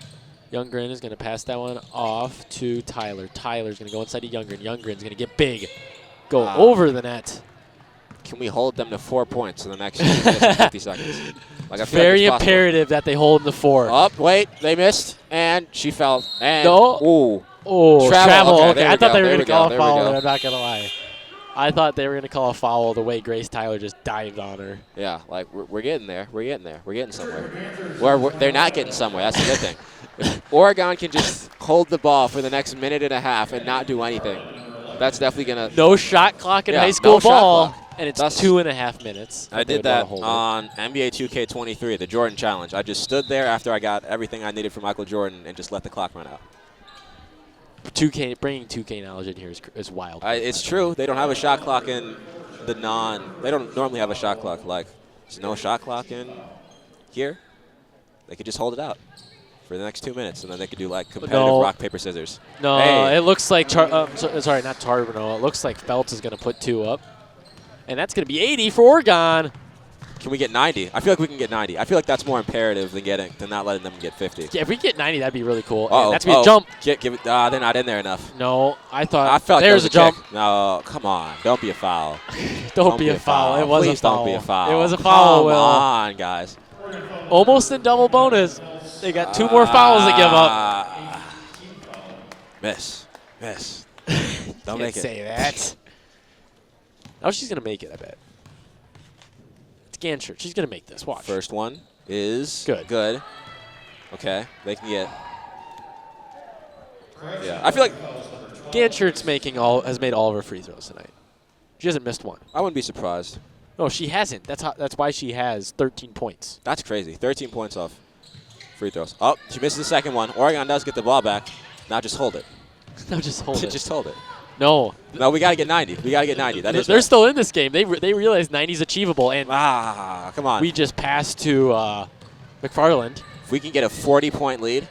Youngren is going to pass that one off to Tyler. Tyler's going to go inside to Youngren. Youngren's going to get big, go over the net. Can we hold them to 4 points in the next 50 seconds? Like, I feel Very like it's imperative that they hold them to 4. Oh, wait, they missed, and she fell. And No. Ooh. Oh, travel. Okay, there I we thought go, they were there going we to call go, a there we foul, go. and I'm not going to lie. I thought they were going to call a foul the way Grace Tyler just dived on her. Yeah, like, we're getting there. We're getting there. We're getting somewhere. They're not getting somewhere. That's the good thing. If Oregon can just hold the ball for the next minute and a half and not do anything, that's definitely going to. No shot clock in Yeah, high school no shot ball, clock. and it's That's- 2.5 minutes. I they did would wanna that hold it. on NBA 2K23, the Jordan Challenge. I just stood there after I got everything I needed from Michael Jordan and just let the clock run out. 2K, bringing 2K knowledge in here is wild. It's true. They don't have a shot clock in the they don't normally have a shot clock. Like, there's no shot clock in here. They could just hold it out for the next 2 minutes, and then they could do, like, competitive rock, paper, scissors. No, Hey. it looks like sorry, not Charbonneau. It looks like Feltz is going to put 2 up, and that's going to be 80 for Oregon. Can we get 90? I feel like we can get 90. I feel like that's more imperative than not letting them get 50. Yeah, if we get 90, that'd be really cool. Uh-oh. And that's going to be a jump. Give it. They're not in there enough. No, I thought I felt like there's that a jump. kick. No, come on. Don't be a foul. Don't be a foul. It was Please a foul. don't be a foul. It was a foul, Come Will. on, guys. Almost in double bonus. They got 2 more fouls to give up. Miss. Don't Can't make it. say that. Now she's going to make it, I bet. It's Ganshert. She's going to make this. Watch. First one is good. Okay, they can get. Yeah, I feel like Ganshert's has made all of her free throws tonight. She hasn't missed one. I wouldn't be surprised. No, she hasn't. That's why she has 13 points. That's crazy. 13 points off free throws. Oh, she misses the second one. Oregon does get the ball back. Now just hold it. No, just hold it. Just hold it. No. No, we got to get 90. We got to get 90. That is They're right. still in this game. They realize 90 is achievable, and come on. we just passed to McFarland. If we can get a 40-point lead,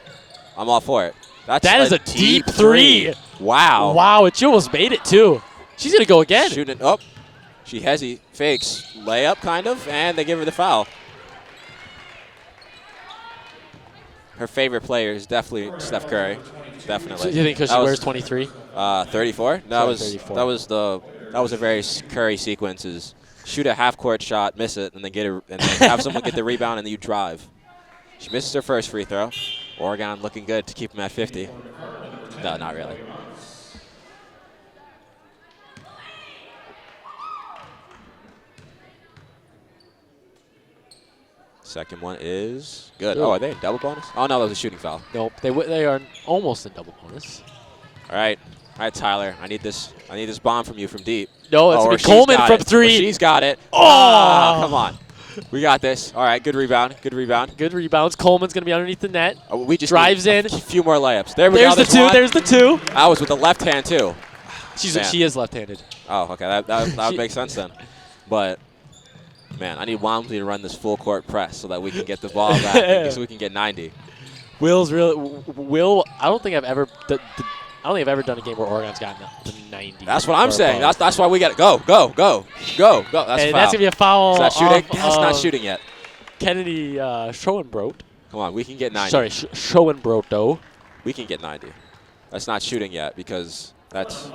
I'm all for it. That is a deep three. Wow. Wow, and she almost made it, too. She's going to go again. Shooting it up. She fakes layup, kind of, and they give her the foul. Her favorite player is definitely Steph Curry. Definitely. So you think because she wears 23? 34? No, that was a very Curry sequence. Is shoot a half-court shot, miss it, and then have someone get the rebound, and then you drive. She misses her first free throw. Oregon looking good to keep them at 50. No, not really. Second one is good. Ooh. Oh, are they in double bonus? Oh, no, that was a shooting foul. Nope. They are almost in double bonus. All right, Tyler. I need this bomb from you from deep. No, it's or going to be she's Coleman got from it. three. Or she's got it. Oh! Come on. We got this. All right, good rebound. Good rebound. Good rebounds. Coleman's going to be underneath the net. We just drives need in. a few more layups. There we go. There's the two. One. There's the two. That was with the left hand, too. She is left-handed. Oh, okay. That would make sense then. But, man, I need Walmsley to run this full-court press so that we can get the ball back so we can get 90. Will, I don't think I've ever done a game where Oregon's gotten to 90. That's what I'm saying. That's why we got to go. That's a foul. That's going to be a foul. Is that shooting? That's not shooting yet. Kennedy Schoenbrot. Come on, we can get 90. Sorry, Schoenbrot, though. We can get 90. That's not shooting yet because that's.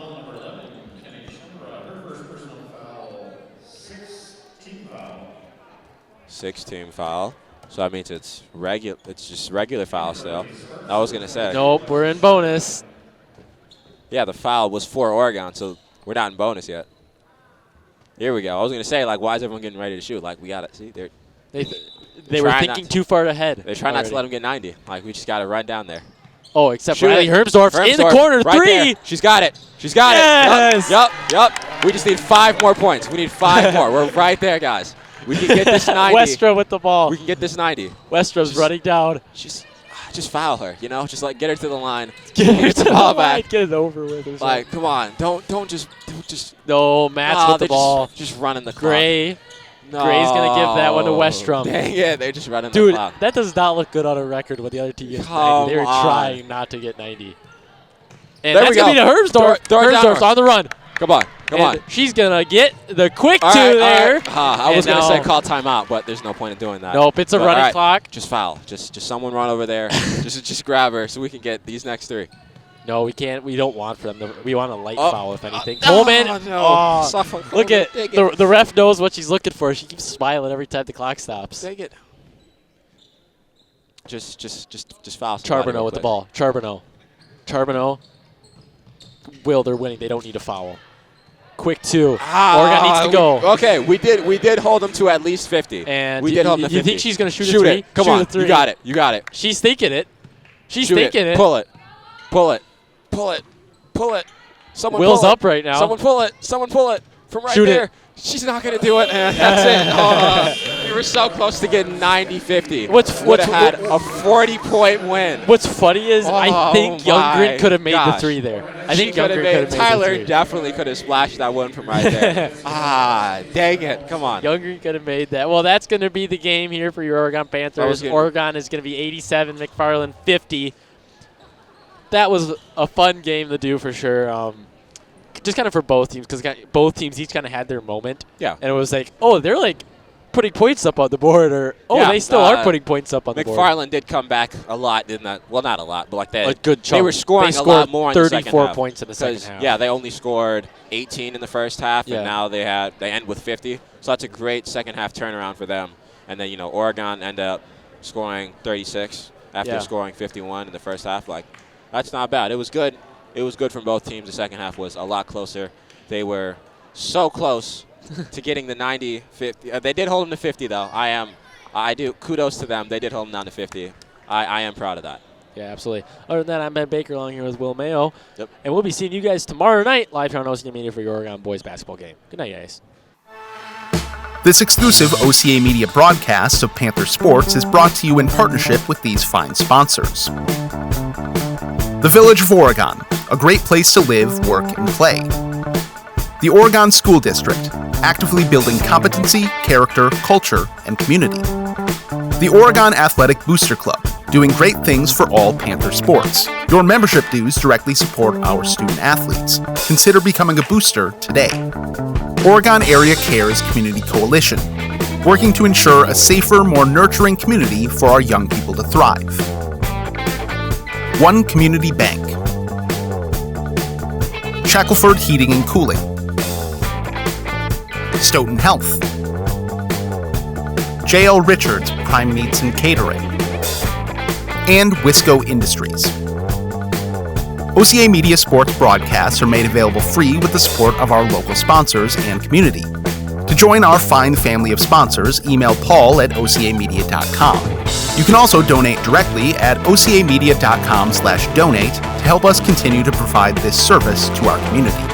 16 foul. So that means it's regular. It's just regular foul still. I was gonna say. Nope, we're in bonus. Yeah, the foul was for Oregon, so we're not in bonus yet. Here we go. I was gonna say, like, why is everyone getting ready to shoot? Like, we got it. See, they were thinking too far ahead. They try not to let them get 90. Like, we just got to run down there. Oh, except Riley Hermsdorf in the corner, right three. There. She's got it. She's got it. Yep. We just need 5 more points. We need 5 more. We're right there, guys. We can get this 90. Westra with the ball. We can get this 90. Westra's running down. Just foul her, you know? Just, like, get her to the line. Get the ball back. Get it over with. Or like, come on. Don't just. No, Matt's with the ball. Just running the clock. Gray's No. going to give that one to Westrom. Dang it. They're just running Dude, the clock. that does not look good on a record when the other team gets 90. They were on. trying not to get 90. And There that's we going to go. be to Hermsdorf. Throw it down Hermsdorf's her. on the run. Come on. She's going to get the quick All two right, there. all right. I was going to say call timeout, but there's no point in doing that. Nope, it's a running clock. Just foul. Just someone run over there. just grab her so we can get these next 3. No, we can't. We don't want for them. We want a light foul, if anything. Oh, Coleman. no. Look at the ref knows what she's looking for. She keeps smiling every time the clock stops. Take it. Just foul. Charbonneau with the ball. Charbonneau. They're winning. They don't need a foul. Quick 2. Oregon needs to go. Okay, we did hold them to at least 50. And we did hold them to 50. You think she's going to shoot a 3? It. Come on. You got it. She's thinking it. Shoot it. Pull it. Someone Will's pull it. up right now. Someone pull it from right Shoot there. it. She's not going to do it, and that's it. You were so close to getting 90-50. Would have had a 40-point win. What's funny is I think Youngren could have made the 3 there. I think Youngren could have made Tyler the 3. definitely could have splashed that one from right there. Dang it. Come on. Youngren could have made that. Well, that's going to be the game here for your Oregon Panthers. Oregon is going to be 87, McFarland 50. That was a fun game to do for sure. Just kind of for both teams, because both teams each kind of had their moment. Yeah. And it was like, they're like putting points up on the board, or they still are putting points up on the board. McFarland did come back a lot, didn't that? Well, not a lot, but like that. A good chunk. They were scoring a lot more in the second half. 34 points in the second half. Yeah, they only scored 18 in the first half, Yeah. and now they end with 50. So that's a great second half turnaround for them. And then Oregon ended up scoring 36 after scoring 51 in the first half. Like, that's not bad. It was good. It was good from both teams. The second half was a lot closer. They were so close to getting the 90, 50. They did hold him to 50, though. I do. Kudos to them. They did hold him down to 50. I am proud of that. Yeah, absolutely. Other than that, I'm Ben Baker along here with Will Mayo. Yep. And we'll be seeing you guys tomorrow night live here on OCA Media for your Oregon boys basketball game. Good night, guys. This exclusive OCA Media broadcast of Panther Sports is brought to you in partnership with these fine sponsors. The Village of Oregon, a great place to live, work, and play. The Oregon School District, actively building competency, character, culture, and community. The Oregon Athletic Booster Club, doing great things for all Panther sports. Your membership dues directly support our student athletes. Consider becoming a booster today. Oregon Area Cares Community Coalition, working to ensure a safer, more nurturing community for our young people to thrive. One Community Bank. Shackelford Heating and Cooling. Stoughton Health. J.L. Richards Prime Meats and Catering. And Wisco Industries. OCA Media sports broadcasts are made available free with the support of our local sponsors and community. To join our fine family of sponsors, email Paul at ocamedia.com. You can also donate directly at ocamedia.com/donate to help us continue to provide this service to our community.